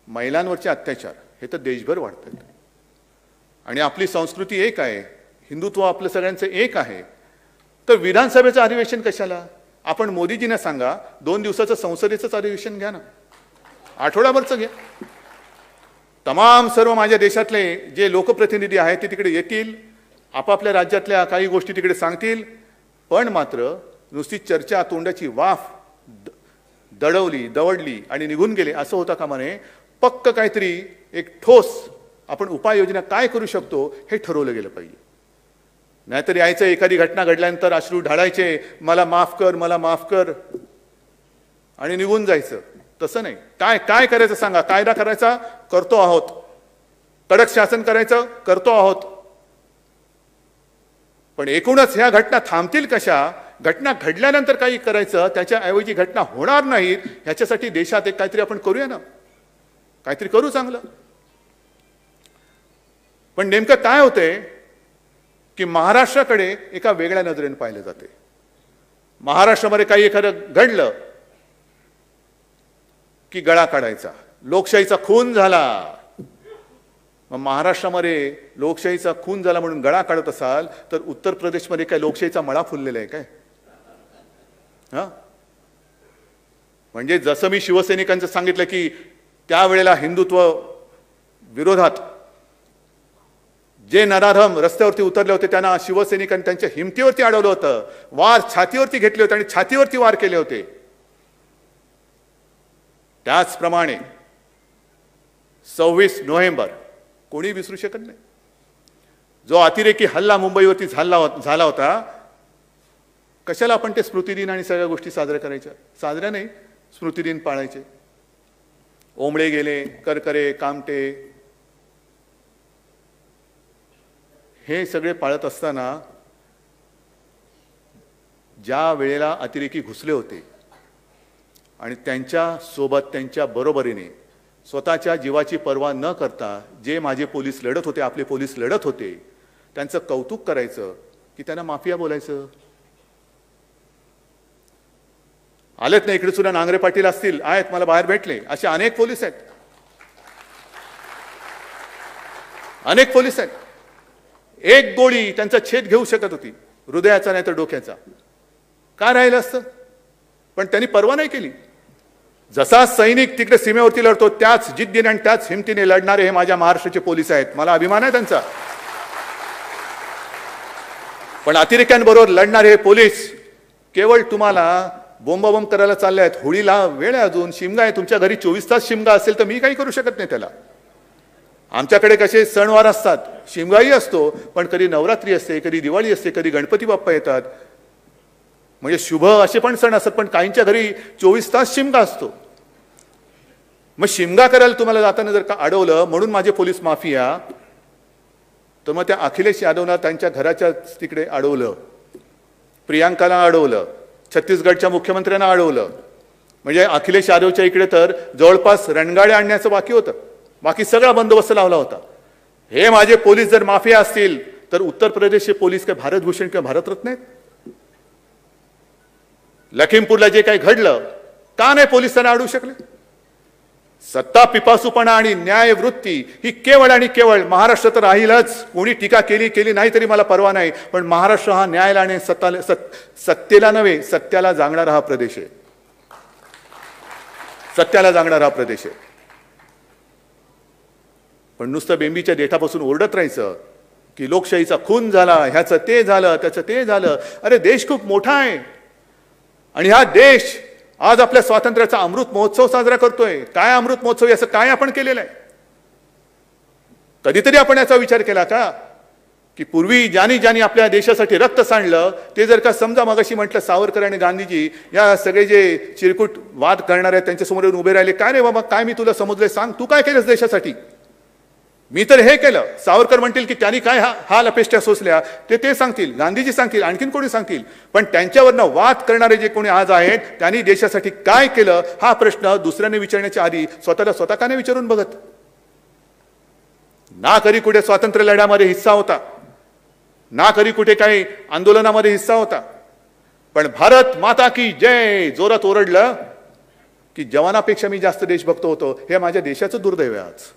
महिलांवरचे अत्याचार हे तर देशभर वाढत आहेत आणि आपली संस्कृती एक आहे, हिंदुत्व आपलं सगळ्यांचं एक आहे. तर विधानसभेचं अधिवेशन कशाला? आपण मोदीजींना सांगा 2 दिवसाचं संसदेचंच अधिवेशन घ्या ना, आठवडाभरचं घ्या. तमाम सर्व माझ्या देशातले जे लोकप्रतिनिधी आहेत ते तिकडे येतील, आपापल्या राज्यातल्या काही गोष्टी तिकडे सांगतील. पण मात्र नुसती चर्चा, तोंडाची वाफ दवडली आणि निघून गेले असं होता कामा नये. पक्क काहीतरी एक ठोस आपण उपाययोजना काय करू शकतो हे ठरवलं गेलं पाहिजे. नाहीतर यायचं एखादी घटना घडल्यानंतर अश्रू ढाळायचे, मला माफ कर, मला माफ कर, आणि निघून जायचं. तसं नाही. काय करायचं सांगा. कायदा करायचा करतो आहोत, कडक शासन करायचं करतो आहोत. पण एकूणच ह्या घटना थांबतील कशा? घटना घडल्यानंतर काही करायचं, त्याच्याऐवजी घटना होणार नाहीत ह्याच्यासाठी देशात एक काहीतरी आपण करूया ना, काहीतरी करू चांगलं. पण नेमकं काय होतंय की महाराष्ट्राकडे एका वेगळ्या नजरेने पाहिलं जाते. महाराष्ट्रामध्ये काही एखादं घडलं की गळा काढायचा, लोकशाहीचा खून झाला. मग महाराष्ट्रामध्ये लोकशाहीचा खून झाला म्हणून गळा काढत असाल तर उत्तर प्रदेशमध्ये काय लोकशाहीचा मळा फुललेला आहे काय? म्हणजे जसं मी शिवसैनिकांचं सांगितलं की त्यावेळेला हिंदुत्व विरोधात जे नराधम रस्त्यावरती उतरले होते त्यांना शिवसैनिकांनी त्यांच्या हिमतीवरती अडवलं होतं, वार छातीवरती घेतले होते आणि छातीवरती वार केले होते. त्याचप्रमाणे 26 नोव्हेंबर कोणी विसरू शकत नाही. जो अतिरेकी हल्ला मुंबईवरती झाला होता, कशाला आपण ते स्मृतिदिन आणि सगळ्या गोष्टी साजऱ्या करायच्या? साजऱ्या नाही, स्मृतिदिन पाळायचे. ओंबळे गेले, करकरे, कामटे हे सगळे पाळत असताना ज्या वेळेला अतिरेकी घुसले होते आणि त्यांच्या सोबत त्यांच्या बरोबरीने स्वतःच्या जीवाची पर्वा न करता जे माझे पोलीस लढत होते, आपले पोलीस लढत होते, त्यांचं कौतुक करायचं की त्यांना माफिया बोलायचं? आलेत ना इकडे सुद्धा, नांगरे पाटील असतील, आहेत, मला बाहेर भेटले, असे अनेक पोलीस आहेत, अनेक पोलीस आहेत. एक गोळी त्यांचा छेद घेऊ शकत होती, हृदयाचा नाही तर डोक्याचा. काय राहिलं असतं? पण त्यांनी पर्वा नाही केली. जसा सैनिक तिकडे सीमेवरती लढतो त्याच जिद्दीने आणि त्याच हिमतीने लढणारे हे माझ्या महाराष्ट्राचे पोलीस आहेत. मला अभिमान आहे त्यांचा. पण अतिरेक्यांबरोबर लढणारे हे पोलीस केवळ तुम्हाला बोंबाबोंब करायला चालले आहेत. होळीला वेळ आहे, अजून शिमगा आहे, तुमच्या घरी 24 तास शिमगा असेल तर मी काही करू शकत नाही त्याला. आमच्याकडे कसे सणवार असतात, शिमगाही असतो, पण कधी नवरात्री असते, कधी दिवाळी असते, कधी गणपती बाप्पा येतात, म्हणजे शुभ असे पण सण असतात. पण काहींच्या घरी 24 तास शिमगा असतो. मग शिमगा करायला तुम्हाला जाताना जर का अडवलं म्हणून माझे पोलीस माफिया, तर मग त्या अखिलेश यादवला त्यांच्या घराच्या तिकडे अडवलं, प्रियांकाला अडवलं, छत्तीसगडच्या मुख्यमंत्र्यांना अडवलं. म्हणजे अखिलेश यादवच्या इकडे तर जवळपास रणगाड्या आणण्याचं बाकी होतं, बाकी सगळा बंदोबस्त लावला होता. हे माझे पोलीस जर माफिया असतील तर उत्तर प्रदेशचे पोलीस काय भारतभूषण किंवा भारतरत्न आहेत? लखीमपूरला जे काही घडलं, का नाही पोलीस त्यांना अडवू शकले? सत्ता पिपासूपणा आणि न्यायवृत्ती ही केवळ आणि केवळ महाराष्ट्र तर राहीलच. कोणी टीका केली नाही तरी मला परवा नाही, पण महाराष्ट्र हा न्यायाला आणि सत्तेला नव्हे, सत्याला जागणारा हा प्रदेश आहे. सत्याला जागणारा हा प्रदेश आहे. पण नुसतं बेंबीच्या देठापासून ओरडत राहायचं की लोकशाहीचा खून झाला, ह्याचं ते झालं, त्याचं ते झालं. अरे देश खूप मोठा आहे आणि हा देश आज आपल्या स्वातंत्र्याचा अमृत महोत्सव साजरा करतोय. काय अमृत महोत्सव, याचं काय आपण केलेलं आहे? कधीतरी आपण याचा विचार केला का की पूर्वी ज्यांनी आपल्या देशासाठी रक्त सांडलं ते जर का समजा मगाशी म्हटलं सावरकर आणि गांधीजी या सगळे जे चिरकुट वाद करणार आहेत त्यांच्यासमोर येऊन उभे राहिले, काय रे बाबा, काय मी तुला समजलंय, सांग तू काय केलंस देशासाठी? मी तर हे केलं. सावरकर म्हणतील की त्यांनी काय हाल अपेष्टा सोसल्या ते सांगतील, गांधीजी सांगतील, आणखीन कोणी सांगतील. पण त्यांच्यावरनं वाद करणारे जे कोणी आज आहेत त्यांनी देशासाठी काय केलं हा प्रश्न दुसऱ्याने विचारण्याच्या आधी स्वतः का नाही विचारून बघत? ना कधी कुठे स्वातंत्र्य लढ्यामध्ये हिस्सा होता, ना कधी कुठे काही आंदोलनामध्ये हिस्सा होता, पण भारत माता की जय जोरात ओरडलं की जवानापेक्षा मी जास्त देशभक्त होतो. हे माझ्या देशाचं दुर्दैव आहे आज,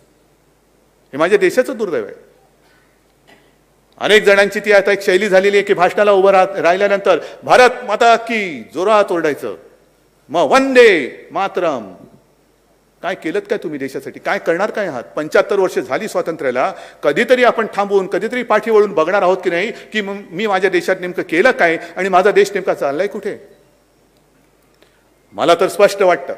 हे माझ्या देशाचं दुर्दैव आहे. अनेक जणांची ती आता एक शैली झालेली आहे की भाषणाला उभं राहिल्यानंतर भारत माता की जोरात ओरडायचं, मग वंदे मातरम. काय केलं काय तुम्ही देशासाठी? काय करणार काय आहात? 75 वर्ष झाली स्वातंत्र्याला. कधीतरी आपण थांबून कधीतरी पाठी वळून बघणार आहोत की नाही की मी माझ्या देशात नेमकं केलं काय आणि माझा देश नेमका चाललाय कुठे? मला तर स्पष्ट वाटतं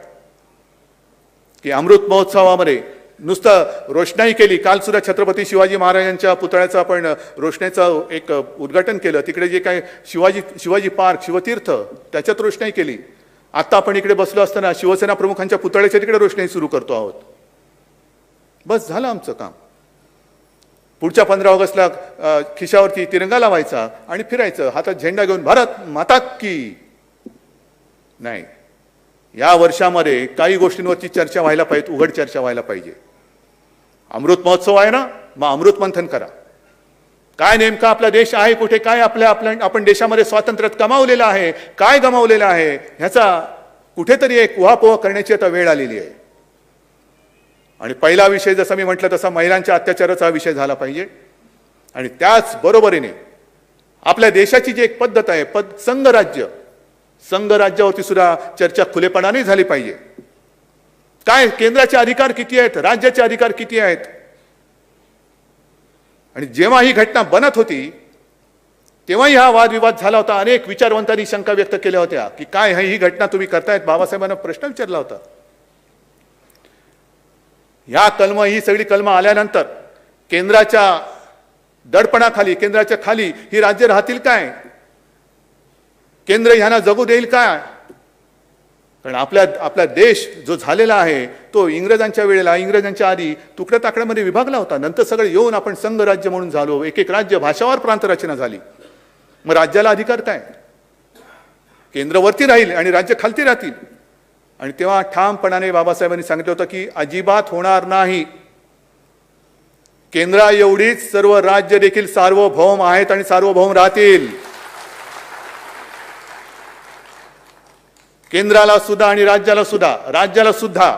की अमृत महोत्सवामध्ये नुसतं रोषणाई केली. काल सुद्धा छत्रपती शिवाजी महाराजांच्या पुतळ्याचं आपण रोषणाईचं एक उद्घाटन केलं. तिकडे जे काय शिवाजी पार्क, शिवतीर्थ, त्याच्यात रोषणाई केली. आता आपण इकडे बसलो असताना शिवसेना प्रमुखांच्या पुतळ्याच्या तिकडे रोषणाई सुरू करतो आहोत. बस झालं आमचं काम. पुढच्या 15 ऑगस्टला खिशावरती तिरंगा लावायचा आणि फिरायचं हातात झेंडा घेऊन, भारत माता की. नाही, या वर्षामध्ये काही गोष्टींवरची चर्चा व्हायला पाहिजे, उघड चर्चा व्हायला पाहिजे. अमृत महोत्सव आहे ना, मग अमृत मंथन करा. काय नेमका आपला देश आहे कुठे, काय आपण देशामध्ये स्वातंत्र्यात कमावलेलं आहे, काय गमावलेलं आहे, ह्याचा कुठेतरी एक उहापोह करण्याची आता वेळ आलेली आहे. आणि पहिला विषय जसा मी म्हटलं तसा महिलांच्या अत्याचाराचा विषय झाला पाहिजे. आणि त्याच बरोबरीने आपल्या देशाची जी एक पद्धत आहे, संघराज्यावरती सुद्धा चर्चा खुलेपणाने झाली पाहिजे. काय केंद्राचे अधिकार किती आहेत, राज्याचे अधिकार किती आहेत. आणि जेव्हा ही घटना बनत होती तेव्हाही हा वादविवाद झाला होता. अनेक विचारवंतांनी शंका व्यक्त केल्या होत्या की काय ही घटना तुम्ही करतायत. बाबासाहेबांना प्रश्न विचारला होता. ही सगळी कलमं आल्यानंतर केंद्राच्या दडपणाखाली, केंद्राच्या खाली ही राज्य राहतील काय? केंद्र ह्यांना जगू देईल काय? कारण आपला देश जो झालेला आहे तो इंग्रजांच्या वेळेला, इंग्रजांच्या आधी तुकड्या ताकड्यामध्ये विभागला होता. नंतर सगळे येऊन आपण संघ राज्य म्हणून झालो. एक एक राज्य, भाषावार प्रांत रचना झाली. मग राज्याला अधिकार काय? केंद्र वरती राहील आणि राज्य खालती राहतील. आणि तेव्हा ठामपणाने बाबासाहेबांनी सांगितलं होतं की अजिबात होणार नाही. केंद्रा एवढीच सर्व राज्य देखील सार्वभौम आहेत आणि सार्वभौम राहतील. केंद्राला सुद्धा आणि राज्याला सुद्धा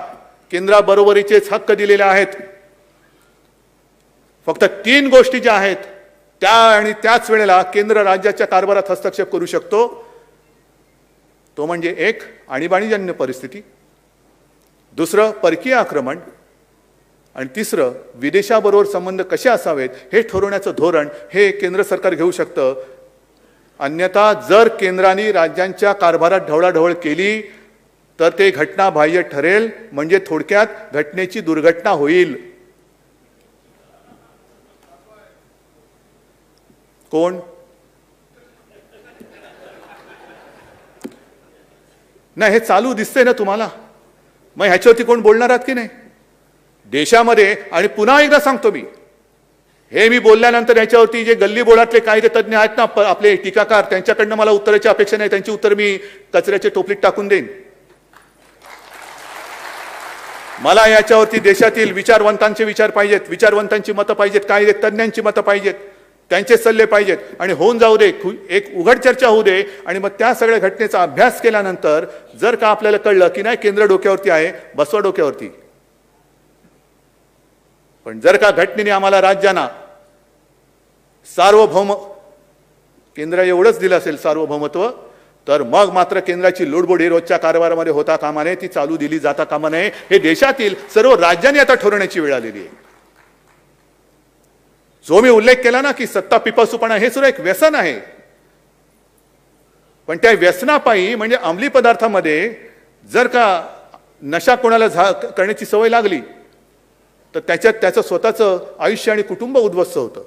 केंद्राबरोबरीचेच हक्क दिलेले आहेत. फक्त 3 गोष्टी ज्या आहेत त्या आणि त्याच वेळेला केंद्र राज्याच्या कारभारात हस्तक्षेप करू शकतो. तो म्हणजे 1 आणीबाणीजन्य परिस्थिती, 2 परकीय आक्रमण आणि 3 विदेशाबरोबर संबंध कसे असावेत हे ठरवण्याचं धोरण हे केंद्र सरकार घेऊ शकतं. अन्यथा जर केंद्राने राज्यांच्या कारभारात ढवळाढवळ केली तर ते घटनाबाह्य ठरेल. म्हणजे थोडक्यात घटनेची दुर्घटना होईल. कोण? नाही, हे चालू दिसतंय ना तुम्हाला. मग ह्याच्यावरती कोण बोलणार आहात की नाही देशामध्ये? आणि पुन्हा एकदा सांगतो मी, हे मी बोलल्यानंतर याच्यावरती जे गल्ली बोळातले कायदे तज्ञ आहेत ना आपले टीकाकार, त्यांच्याकडनं मला उत्तराची अपेक्षा नाही. त्यांची उत्तर मी कचऱ्याच्या टोपलीत टाकून देईन. मला याच्यावरती देशातील विचारवंतांचे विचार पाहिजेत, विचारवंतांची मतं पाहिजेत, कायदे तज्ञांची मतं पाहिजेत, त्यांचे सल्ले पाहिजेत. आणि होऊन जाऊ दे, एक उघड चर्चा होऊ दे. आणि मग त्या सगळ्या घटनेचा अभ्यास केल्यानंतर जर का आपल्याला कळलं की नाही केंद्र डोक्यावरती आहे, बसवा डोक्यावरती. पण जर का घटनेने आम्हाला राज्यांना सार्वभौम, केंद्र एवढंच दिलं असेल सार्वभौमत्व, तर मग मात्र केंद्राची लुडबुड ही रोजच्या कारभारामध्ये होता कामा नये, ती चालू दिली जाता कामा नये. हे देशातील सर्व राज्यांनी आता ठरवण्याची वेळ आलेली आहे. जो मी उल्लेख केला ना की सत्ता पिपासूपणा, हे सुद्धा एक व्यसन आहे. पण त्या व्यसनापायी म्हणजे अंमली पदार्थामध्ये जर का नशा कोणाला करण्याची सवय लागली तर त्याच्यात त्याचं स्वतःचं आयुष्य आणि कुटुंब उद्ध्वस्त होतं.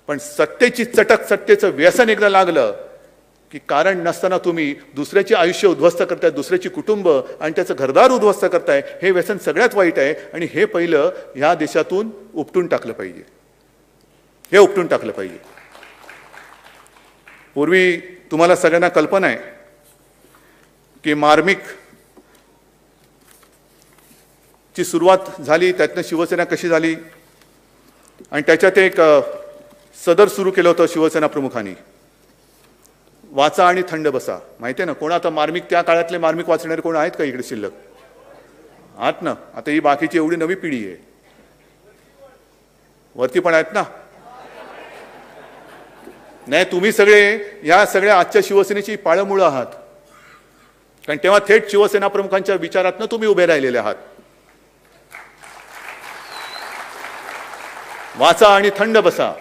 पण सत्तेची चटक, सत्तेचं व्यसन एकदा लागलं की कारण नसताना तुम्ही दुसऱ्याचे आयुष्य उद्ध्वस्त करताय, दुसऱ्याची कुटुंब आणि त्याचं घरदार उद्ध्वस्त करताय. हे व्यसन सगळ्यात वाईट आहे आणि हे पहिलं ह्या देशातून उपटून टाकलं पाहिजे. हे उपटून टाकलं पाहिजे. पूर्वी तुम्हाला सगळ्यांना कल्पना आहे की मार्मिक ची सुरुवात झाली, त्यातनं शिवसेना कशी झाली आणि त्याच्यात एक सदर सुरू केलं होतं शिवसेना प्रमुखांनी, वाचा आणि थंड बसा. माहिती आहे ना कोण? आता मार्मिक, त्या काळातले मार्मिक वाचणारे कोण आहेत का इकडे शिल्लक? आहात ना? आता ही बाकीची एवढी नवी पिढी आहे, वरती पण आहेत ना? नाही, तुम्ही सगळे या सगळ्या आजच्या शिवसेनेची पाळमुळं आहात. कारण तेव्हा थेट शिवसेना प्रमुखांच्या विचारातनं तुम्ही उभे राहिलेले आहात. वाचा आणि थंड बसा.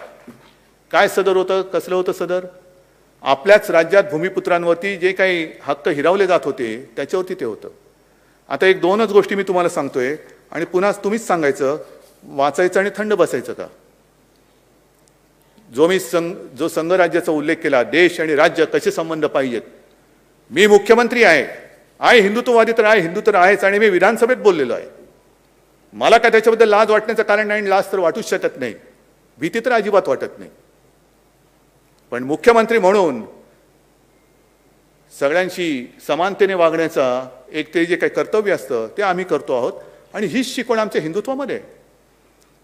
काय सदर होतं? कसलं होतं सदर? आपल्याच राज्यात भूमिपुत्रांवरती जे काही हक्क हिरावले जात होते त्याच्यावरती ते होतं. आता 1-2च गोष्टी मी तुम्हाला सांगतोय आणि पुन्हा तुम्हीच सांगायचं वाचायचं आणि थंड बसायचं का. जो संघ राज्याचा उल्लेख केला, देश आणि राज्य कसे संबंध पाहिजेत. मी मुख्यमंत्री आहे, हिंदुत्ववादी तर आहे, हिंदू तर आहेच आणि मी विधानसभेत बोललेलो आहे. मला काय त्याच्याबद्दल लाज वाटण्याचं कारण नाही, लाज तर वाटूच शकत नाही, भीती तर अजिबात वाटत नाही. पण मुख्यमंत्री म्हणून सगळ्यांशी समानतेने वागण्याचा एक ते जे काही कर्तव्य असतं ते आम्ही करतो आहोत आणि हीच शिकवण आमच्या हिंदुत्वामध्ये आहे.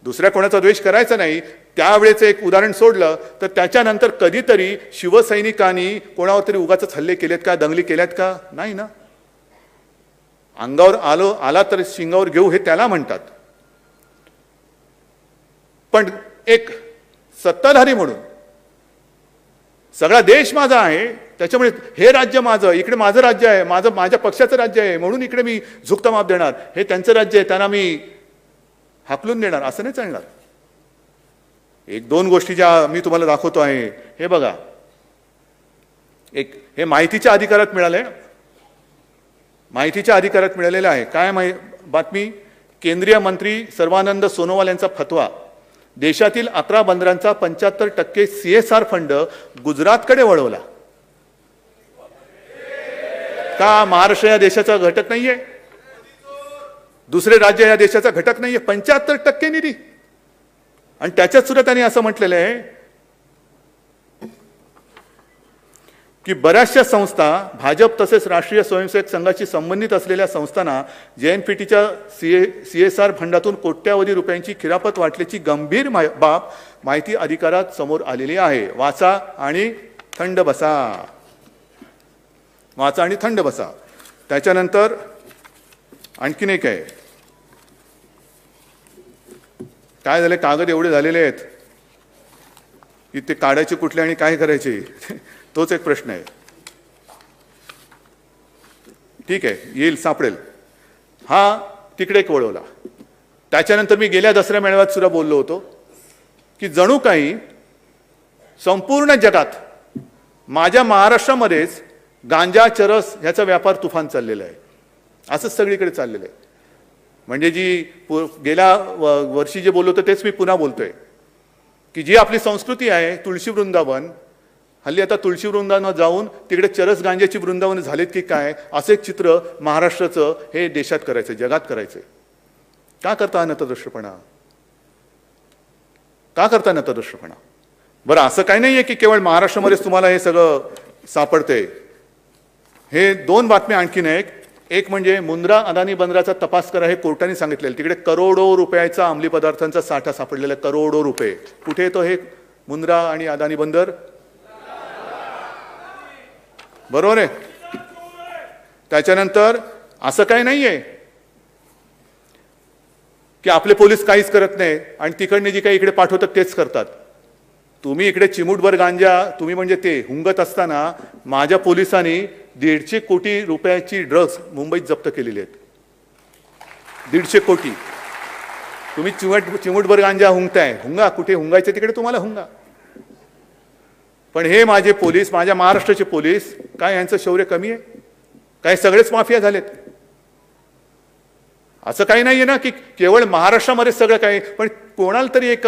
दुसऱ्या कोणाचा द्वेष करायचा नाही. त्यावेळेचं एक उदाहरण सोडलं तर त्याच्यानंतर कधीतरी शिवसैनिकांनी कोणावर तरी उगाचच हल्ले केलेत का, दंगली केल्यात का? नाही ना. अंगावर आला तर शिंगावर घेऊ हे त्याला म्हणतात. पण एक सत्ताधारी म्हणून सगळा देश माझा आहे, त्याच्यामुळे हे राज्य माझं, इकडे माझं राज्य आहे, माझ्या पक्षाचं राज्य आहे म्हणून इकडे मी झुकता माप देणार, हे त्यांचं राज्य आहे त्यांना मी हाकलून देणार, असं नाही चालणार. 1-2 गोष्टी ज्या मी तुम्हाला दाखवतो आहे, हे बघा. हे माहितीच्या अधिकारात मिळालंय, माहितीच्या अधिकारात मिळालेलं आहे. काय बातमी? केंद्रीय मंत्री सर्वानंद सोनोवाल यांचा फतवा. देशातील 11 बंदरांचा 75% CSR फंड गुजरातकडे वळवला. का महाराष्ट्र या देशाचा घटक नाहीये? दुसरे राज्य या देशाचा घटक नाहीये? 75% निधी. आणि त्याच्यात सुद्धा त्यांनी असं म्हटलेलं आहे की बऱ्याचशा संस्था भाजप तसेच राष्ट्रीय स्वयंसेवक संघाशी संबंधित असलेल्या संस्थांना JNPTच्या CSR फंडातून कोट्यावधी रुपयांची खिरापत वाटल्याची गंभीर बाब माहिती अधिकारात समोर आलेली आहे. वाचा आणि थंड बसा. वाचा आणि थंड बसा. त्याच्यानंतर आणखीन एक आहे. काय झाले, कागद एवढे झालेले आहेत की ते काढायचे कुठले आणि काय करायचे तोच एक प्रश्न आहे. ठीक आहे, येईल, सापडेल. हा तिकडे एक वळवला. त्याच्यानंतर मी गेल्या दसऱ्या मेळाव्यात सुद्धा बोललो होतो की जणू काही संपूर्ण जगात माझ्या महाराष्ट्रामध्येच गांजा चरस ह्याचा व्यापार तुफान चाललेला आहे. असंच सगळीकडे चाललेलं आहे. म्हणजे जी गेल्या वर्षी जे बोललो होतो तेच मी पुन्हा बोलतोय की जी आपली संस्कृती आहे तुळशी वृंदावन, हल्ली आता तुळशी वृंदावनात जाऊन तिकडे चरस गांजाची वृंदावन झालेत की काय, असं एक चित्र महाराष्ट्राचं हे देशात करायचं, जगात करायचं. का करता हा नतद्रष्टपणा? का करता नतद्रष्टपणा? बरं, असं काही नाहीये की केवळ महाराष्ट्रामध्येच तुम्हाला हे सगळं सापडतंय. हे 2 बातम्या आणखीन एक म्हणजे मुंद्रा अदानी बंदराचा तपास करा हे कोर्टाने सांगितलेलं. तिकडे करोडो रुपयाचा अंमली पदार्थांचा साठा सापडलेला, करोडो रुपये. कुठे येतो हे मुंद्रा आणि अदानी बंदर? बरोबर आहे. त्याच्यानंतर असं काही नाहीये की आपले पोलीस काहीच करत नाही आणि तिकडने जी काही इकडे पाठवतात तेच करतात. तुम्ही इकडे चिमूटभर गांजा तुम्ही म्हणजे ते हुंगत असताना माझ्या पोलिसांनी 150 कोटी रुपयाची ड्रग्ज मुंबईत जप्त केलेली आहेत. 150 कोटी. तुम्ही चिमूटभर गांजा हुंगताय. हुंगा, कुठे हुंगायचे तिकडे तुम्हाला हुंगा. पण हे माझे पोलीस, माझ्या महाराष्ट्राचे पोलीस, काय यांचं शौर्य कमी आहे? काय सगळेच माफिया झालेत? असं काही नाहीये ना की केवळ महाराष्ट्रामध्ये सगळं काही, पण कोणाला तरी एक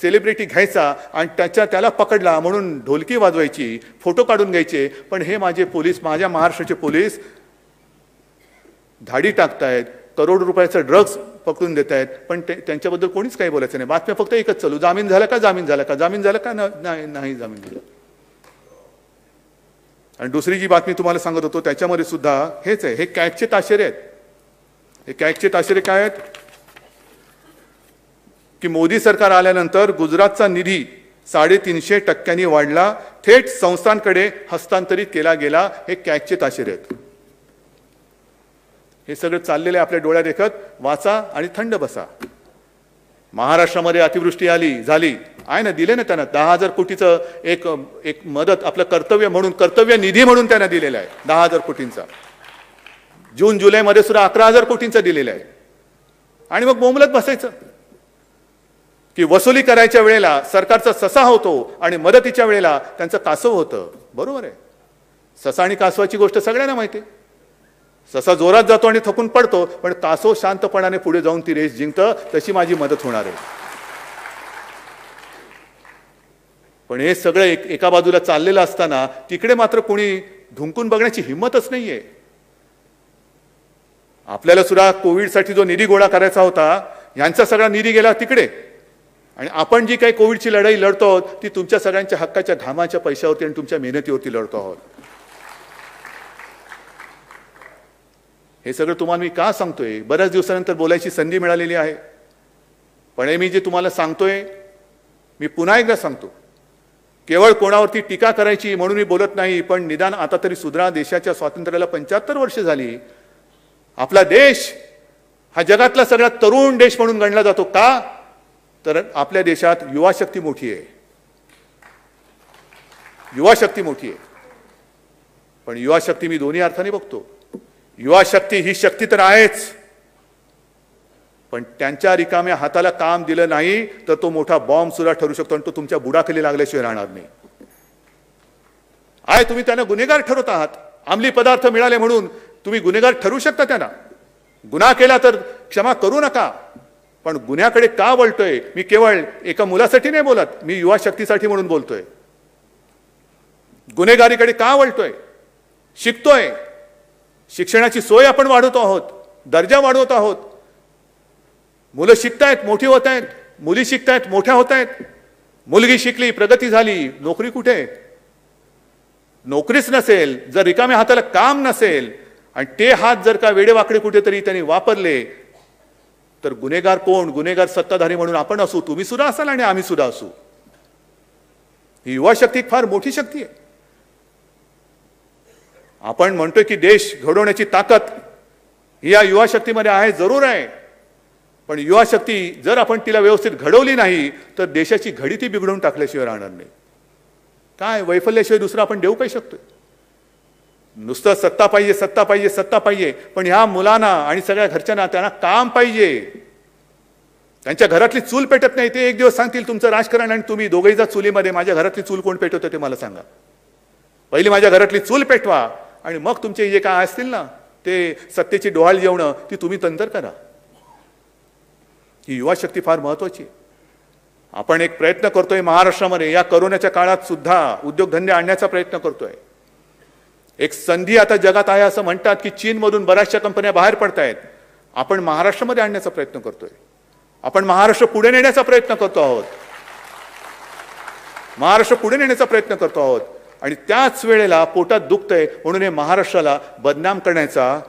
सेलिब्रिटी घ्यायचा आणि त्याला पकडला म्हणून ढोलकी वाजवायची, फोटो काढून घ्यायचे. पण हे माझे पोलीस, माझ्या महाराष्ट्राचे पोलीस धाडी टाकतायत, करोड रुपयाचा ड्रग्ज पकडून देत आहेत, पण त्यांच्याबद्दल कोणीच काही बोलायचं नाही. बातम्या फक्त एकच चालू, जामीन झाला का, जामीन झाला का, जामीन झाला का, नाही जामीन झाला. आणि दुसरी जी बातमी तुम्हाला सांगत होतो त्याच्यामध्ये सुद्धा हेच आहे. हे कॅगचे ताशेरे आहेत. हे कॅगचे ताशेरे काय आहेत की मोदी सरकार आल्यानंतर गुजरातचा निधी 350% वाढला, थेट संस्थांकडे हस्तांतरित केला गेला. हे कॅगचे ताशेरे आहेत. हे सगळं चाललेलं आहे आपल्या डोळ्या देखत. वाचा आणि थंड बसा. महाराष्ट्रामध्ये अतिवृष्टी झाली आहे ना, दिले ना त्यांना 10,000 कोटीचं एक मदत, आपलं कर्तव्य म्हणून, कर्तव्य निधी म्हणून त्यांना दिलेला आहे 10,000 कोटींचा. जून जुलैमध्ये सुद्धा 11,000 कोटींचा दिलेला आहे. आणि मग बोंबलत बसायचं की वसुली करायच्या वेळेला सरकारचा ससा होतो आणि मदतीच्या वेळेला त्यांचं कासव होतं. बरोबर आहे. ससा आणि कासवाची गोष्ट सगळ्यांना माहिती आहे. ससा जोरात जातो आणि थकून पडतो, पण कासव शांतपणाने पुढे जाऊन ती रेस जिंकतं. तशी माझी मदत होणार आहे. पण हे सगळं एका बाजूला चाललेलं असताना तिकडे मात्र कोणी धुंकून बघण्याची हिंमतच नाहीये. आपल्याला सुद्धा कोविडसाठी जो निधी गोळा करायचा होता, यांचा सगळा निधी गेला तिकडे. आणि आपण जी काही कोविडची लढाई लढतो आहोत ती तुमच्या सगळ्यांच्या हक्काच्या घामाच्या पैशावरती आणि तुमच्या मेहनतीवरती लढतो आहोत. हे सगळं तुम्हाला मी का सांगतोय? बऱ्याच दिवसानंतर बोलायची संधी मिळालेली आहे. पण हे मी जे तुम्हाला सांगतोय, मी पुन्हा एकदा सांगतो, केवळ कोणावरती टीका करायची म्हणून मी बोलत नाही, पण निदान आता तरी सुधरा. देशाच्या स्वातंत्र्याला 75 वर्ष झाली. आपला देश हा जगातला सगळ्यात तरुण देश म्हणून गणला जातो. का? तर आपल्या देशात युवा शक्ती मोठी आहे. युवा शक्ती मोठी आहे. पण युवा शक्ती मी दोन्ही अर्थाने बघतो. युवा शक्ती ही शक्ती तर आहेच, पण त्यांच्या रिकाम्या हाताला काम दिलं नाही तर तो मोठा बॉम्ब सुद्धा ठरू शकतो आणि तो तुमच्या बुडाखाली लागल्याशिवाय राहणार नाही. तुम्ही त्यांना गुन्हेगार ठरवत आहात. अंमली पदार्थ मिळाले म्हणून तुम्ही गुन्हेगार ठरू शकता त्यांना. गुन्हा केला तर क्षमा करू नका. पण गुन्ह्याकडे का वळतोय मी केवळ एका मुलासाठी नाही बोलत, मी युवा शक्तीसाठी म्हणून बोलतोय. गुन्हेगारीकडे का वळतोय? शिकतोय, शिक्षणाची सोय आपण वाढवतो आहोत, दर्जा वाढवत आहोत. मुलं शिकतायत, मोठी होत आहेत, मुली शिकतायत, मोठ्या होत आहेत. मुलगी शिकली, प्रगती झाली, नोकरी कुठे? नोकरीच नसेल, जर रिकाम्या हाताला काम नसेल आणि ते हात जर का वेडेवाकडे कुठेतरी त्यांनी वापरले तर गुन्हेगार कोण? गुन्हेगार सत्ताधारी म्हणून आपण असू, तुम्ही सुद्धा असाल आणि आम्ही सुद्धा असू. ही युवा शक्ती फार मोठी शक्ती आहे. आपण म्हणतोय की देश घडवण्याची ताकद ही या युवा शक्तीमध्ये आहे, जरूर आहे. पण युवा शक्ती जर आपण तिला व्यवस्थित घडवली नाही तर देशाची घडी ती बिघडवून टाकल्याशिवाय राहणार नाही. काय वैफल्याशिवाय दुसरं आपण देऊ काय शकतोय? नुसतं सत्ता पाहिजे, सत्ता पाहिजे, सत्ता पाहिजे, पण ह्या मुलांना आणि सगळ्या घरच्यांना त्यांना काम पाहिजे. त्यांच्या घरातली चूल पेटत नाही. ते एक दिवस सांगतील तुमचं राजकारण आणि तुम्ही दोघेही जा चुलीमध्ये. माझ्या घरातली चूल कोण पेटवतं ते मला सांगा. पहिली माझ्या घरातली चूल पेटवा आणि मग तुमचे जे काय असतील ना ते सत्तेची डोहाळ जेवणं ती तुम्ही नंतर करा. ही युवा शक्ती फार महत्वाची आहे. आपण एक प्रयत्न करतोय महाराष्ट्रामध्ये या कोरोनाच्या काळात सुद्धा उद्योगधंदे आणण्याचा प्रयत्न करतोय. एक संधी आता जगात आहे असं म्हणतात की चीनमधून बऱ्याचशा कंपन्या बाहेर पडतायत. आपण महाराष्ट्रामध्ये आणण्याचा प्रयत्न करतोय. आपण महाराष्ट्र पुढे नेण्याचा प्रयत्न करतो आहोत. महाराष्ट्र पुढे नेण्याचा प्रयत्न करतो आहोत आणि त्याच वेळेला पोटात दुखतंय म्हणून हे महाराष्ट्राला बदनाम करण्याचा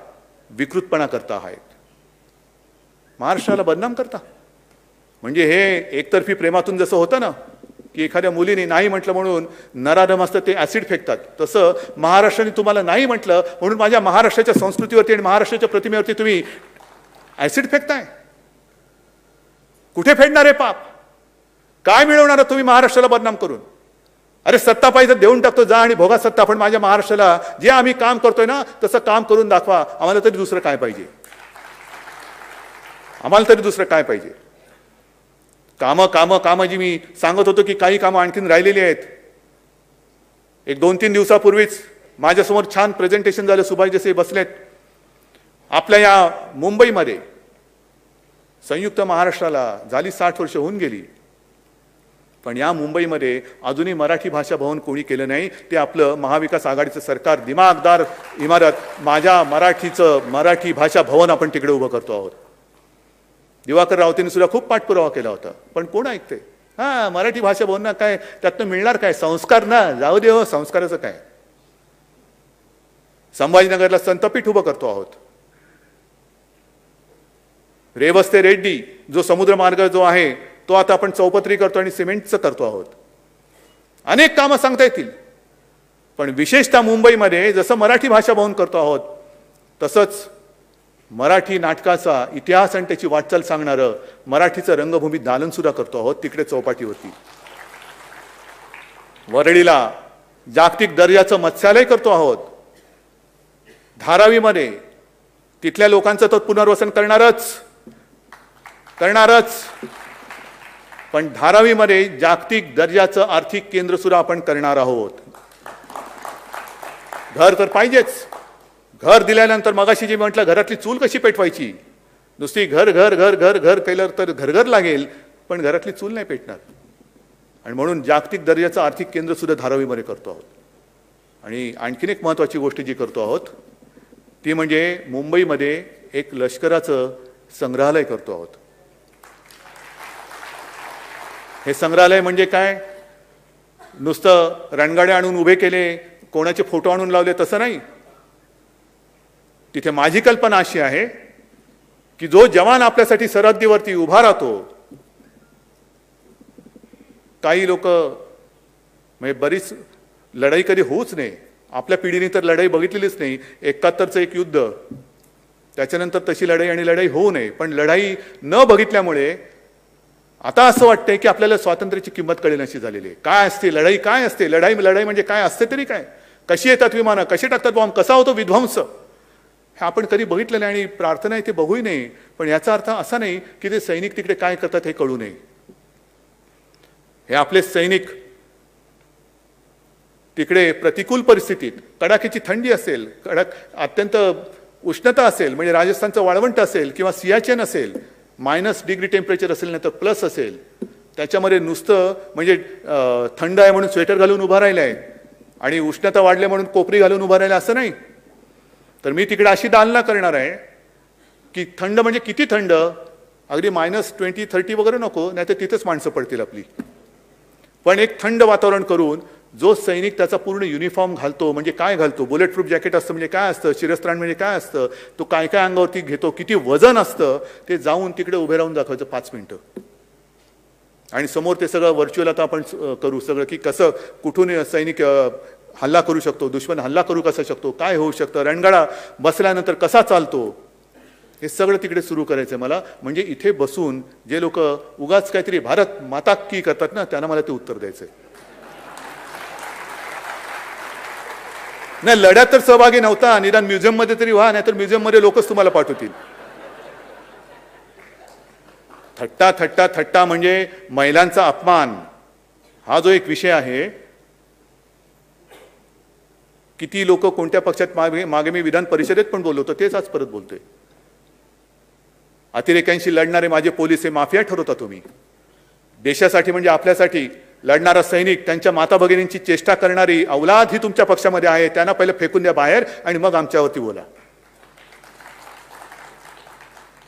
विकृतपणा करता आहेत. महाराष्ट्राला बदनाम करता म्हणजे हे एकतर्फी प्रेमातून जसं होतं ना की एखाद्या मुलीने नाही म्हटलं म्हणून नराधम असतं ते ऍसिड फेकतात, तसं महाराष्ट्राने तुम्हाला नाही म्हटलं म्हणून माझ्या महाराष्ट्राच्या संस्कृतीवरती आणि महाराष्ट्राच्या प्रतिमेवरती तुम्ही ऍसिड फेकताय. कुठे फेडणार आहे पाप? काय मिळवणार तुम्ही महाराष्ट्राला बदनाम करून? अरे सत्ता पाहिजे देऊन टाकतो, जा आणि भोगा सत्ता, पण माझ्या महाराष्ट्राला जे आम्ही काम करतोय ना तसं काम करून दाखवा. आम्हाला तरी दुसरं काय पाहिजे? आम्हाला तरी दुसरं काय पाहिजे? कामं कामं कामं जी मी सांगत होतो की काही कामं आणखीन राहिलेली आहेत. एक 2-3 दिवसापूर्वीच माझ्यासमोर छान प्रेझेंटेशन झालं. सुभाष देसाई बसलेत. आपल्या या मुंबईमध्ये संयुक्त महाराष्ट्राला झाली 60 वर्ष होऊन गेली, पण या मुंबईमध्ये अजूनही मराठी भाषा भवन कोणी केलं नाही. ते आपलं महाविकास आघाडीचं सरकार दिमागदार इमारत माझ्या मराठी भाषा भवन आपण तिकडे उभं करतो आहोत. दिवाकर रावतेंनी सुद्धा खूप पाठपुरावा केला होता, पण कोण ऐकते? मराठी भाषा भवन ना काय त्यातनं मिळणार काय? संस्कार ना, जाऊ दे हो, संस्काराचं काय? संभाजीनगरला संतपीठ उभं करतो आहोत. रेवस्ते रेड्डी जो समुद्र मार्ग जो आहे तो आता आपण चौपदरी करतो आणि सिमेंटचं करतो आहोत. अनेक कामं सांगता येतील, पण विशेषतः मुंबईमध्ये जसं मराठी भाषा भवन करतो आहोत तसंच मराठी नाटकाचा इतिहास आणि त्याची वाटचाल सांगणारं मराठीचं रंगभूमी दालन सुद्धा करतो आहोत तिकडे चौपाटीवरती. वरळीला जागतिक दर्जाचं मत्स्यालय करतो आहोत. धारावीमध्ये तिथल्या लोकांचं तर पुनर्वसन करणारच, पण धारावीमध्ये जागतिक दर्जाचं आर्थिक केंद्र सुद्धा आपण करणार आहोत. घर तर पाहिजेच. घर दिल्यानंतर मगाशी जे म्हटलं घरातली चूल कशी पेटवायची? नुसती घर घर घर घर घर केलं तर घरघर लागेल, पण घरातली चूल नाही पेटणार. आणि म्हणून जागतिक दर्जाचं आर्थिक केंद्र सुद्धा धारावीमध्ये करतो आहोत. आणि आणखीन एक महत्त्वाची गोष्ट जी करतो आहोत ती म्हणजे मुंबईमध्ये एक लष्कराचं संग्रहालय करतो आहोत. हे संग्रहालय म्हणजे काय? नुसतं रणगाड्या आणून उभे केले, कोणाचे फोटो आणून लावले तसं नाही. तिथे माझी कल्पना अशी आहे की जो जवान आपल्यासाठी सरहद्दीवरती उभा राहतो, काही लोक म्हणजे बरीच लढाई कधी होऊच नाही, आपल्या पिढीने तर लढाई बघितलेलीच नाही. 71चं एक युद्ध, त्याच्यानंतर तशी लढाई होऊ नये, पण लढाई न बघितल्यामुळे आता असं वाटतंय की आपल्याला स्वातंत्र्याची किंमत कळेल अशी झालेली आहे. काय असते लढाई? काय असते लढाई? म्हणजे काय असते तरी काय? कशी येतात विमानं, कशी टाकतात बॉम्ब, कसा होतो विध्वंस, हे आपण कधी बघितलं नाही आणि प्रार्थना आहे ते बघूही नाही. पण याचा अर्थ असा नाही की ते सैनिक तिकडे काय करतात हे कळू नये. हे आपले सैनिक तिकडे प्रतिकूल परिस्थितीत, कडाक्याची थंडी असेल, अत्यंत उष्णता असेल, म्हणजे राजस्थानचं वाळवंट असेल किंवा सियाचेन असेल, -डिग्री टेम्परेचर असेल नाही तर प्लस असेल, त्याच्यामध्ये नुसतं म्हणजे थंड आहे म्हणून स्वेटर घालून उभा राहिला आहे आणि उष्णता वाढले म्हणून कोपरी घालून उभा राहिला असं नाही. तर मी तिकडे अशी दालना करणार आहे की थंड म्हणजे किती थंड, अगदी -20-30 वगैरे नको, नाही तर तिथेच माणसं पडतील आपली. पण एक थंड वातावरण करून जो सैनिक त्याचा पूर्ण युनिफॉर्म घालतो, म्हणजे काय घालतो, बुलेट प्रूफ जॅकेट असतं म्हणजे काय असतं, शिरस्त्राण म्हणजे काय असतं, तो काय काय अंगावरती घेतो, किती वजन असतं, ते जाऊन तिकडे उभे राहून दाखवायचं 5 मिनिटं. आणि समोर ते सगळं व्हर्च्युअल आता आपण करू सगळं, की कसं कुठून सैनिक हल्ला करू शकतो, दुश्मन हल्ला करू कसा शकतो, काय होऊ शकतं, रणगाडा बसल्यानंतर कसा चालतो, हे सगळं तिकडे सुरू करायचं मला. म्हणजे इथे बसून जे लोक उगाच काहीतरी भारत माता की करतात ना, त्यांना मला ते उत्तर द्यायचंय. नाही, लढ्यात तर सहभागी नव्हता, निदान म्युझियम मध्ये तरी व्हा, नाहीतर म्युझियम मध्ये लोकच तुम्हाला पाठवतील. थट्टा थट्टा थट्टा म्हणजे महिलांचा अपमान हा जो एक विषय आहे. किती लोक कोणत्या पक्षात मागे मी विधान परिषदेत पण बोललो होतो, तेच आज परत बोलतोय. अतिरेक्यांशी लढणारे माझे पोलीस हे माफिया ठरवता तुम्ही. देशासाठी म्हणजे आपल्यासाठी लढणारा सैनिक, त्यांच्या माता भगिनींची चेष्टा करणारी औलाद ही तुमच्या पक्षामध्ये आहे. त्यांना पहिले फेकून द्या बाहेर आणि मग आमच्यावरती बोला.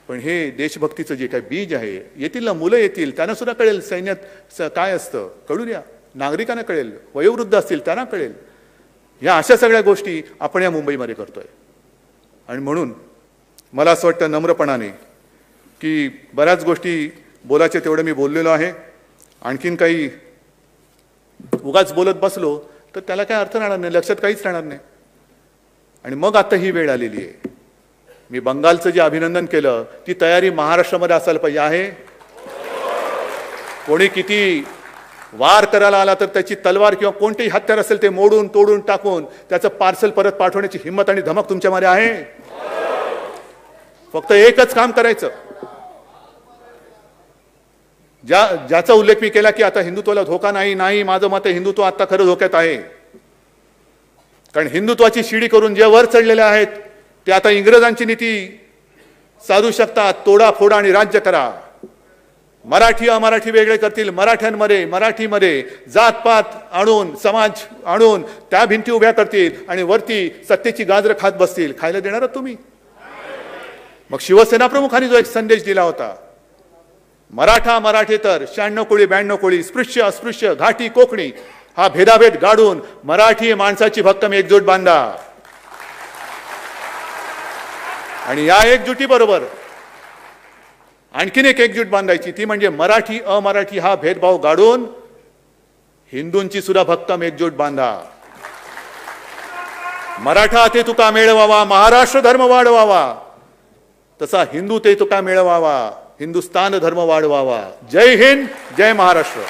पण हे देशभक्तीचं जे काही बीज आहे, येतील ना मुलं, येतील, त्यांना सुद्धा कळेल सैन्यात काय असतं, कळू द्या. नागरिकांना कळेल, वयोवृद्ध असतील त्यांना कळेल. या अशा सगळ्या गोष्टी आपण या मुंबईमध्ये करतोय. आणि म्हणून मला असं वाटतं नम्रपणाने की बऱ्याच गोष्टी बोलायचे तेवढं मी बोललेलो आहे. आणखीन काही उगाच बोलत बसलो तर त्याला काय अर्थ राहणार नाही, लक्षात काहीच राहणार नाही. आणि मग आता ही वेळ आलेली आहे. मी बंगालचं जे अभिनंदन केलं, ती तयारी महाराष्ट्रामध्ये असायला पाहिजे आहे. कोणी किती वार करायला आला तर त्याची तलवार किंवा कोणतेही हत्यार असेल ते मोडून तोडून टाकून त्याचं पार्सल परत पाठवण्याची हिंमत आणि धमक तुमच्यामध्ये आहे. फक्त एकच काम करायचं, ज्याचा उल्लेख मी केला की आता हिंदुत्वाला धोका नाही, माझं मत आहे हिंदुत्व आता खरं धोक्यात आहे. कारण हिंदुत्वाची शिडी करून जे वर चढलेले आहेत ते आता इंग्रजांची नीती साधू शकतात, तोडा फोडा आणि राज्य करा. मराठी अमराठी वेगळे करतील, मराठीमध्ये जातपात आणून, समाज आणून त्या भिंती उभ्या करतील आणि वरती सत्तेची गाजरं खात बसतील. खायला देणार तुम्ही? मग शिवसेना प्रमुखांनी जो एक संदेश दिला होता, मराठेतर 96 कोळी 92 कोळी, स्पृश्य अस्पृश्य घाटी कोकणी हा भेदाभेद गाडून मराठी माणसाची भक्कम एकजूट बांधा. आणि या एकजुटी बरोबर आणखीन एक एकजूट बांधायची, ती म्हणजे मराठी अमराठी हा भेदभाव गाडून हिंदूंची सुद्धा भक्कम एकजूट बांधा. मराठा ते तुका मिळवावा, महाराष्ट्र धर्म वाढवावा, तसा हिंदू ते तुका मिळवावा, हिंदुस्तान धर्म वाढवावा. जय हिंद, जय महाराष्ट्र.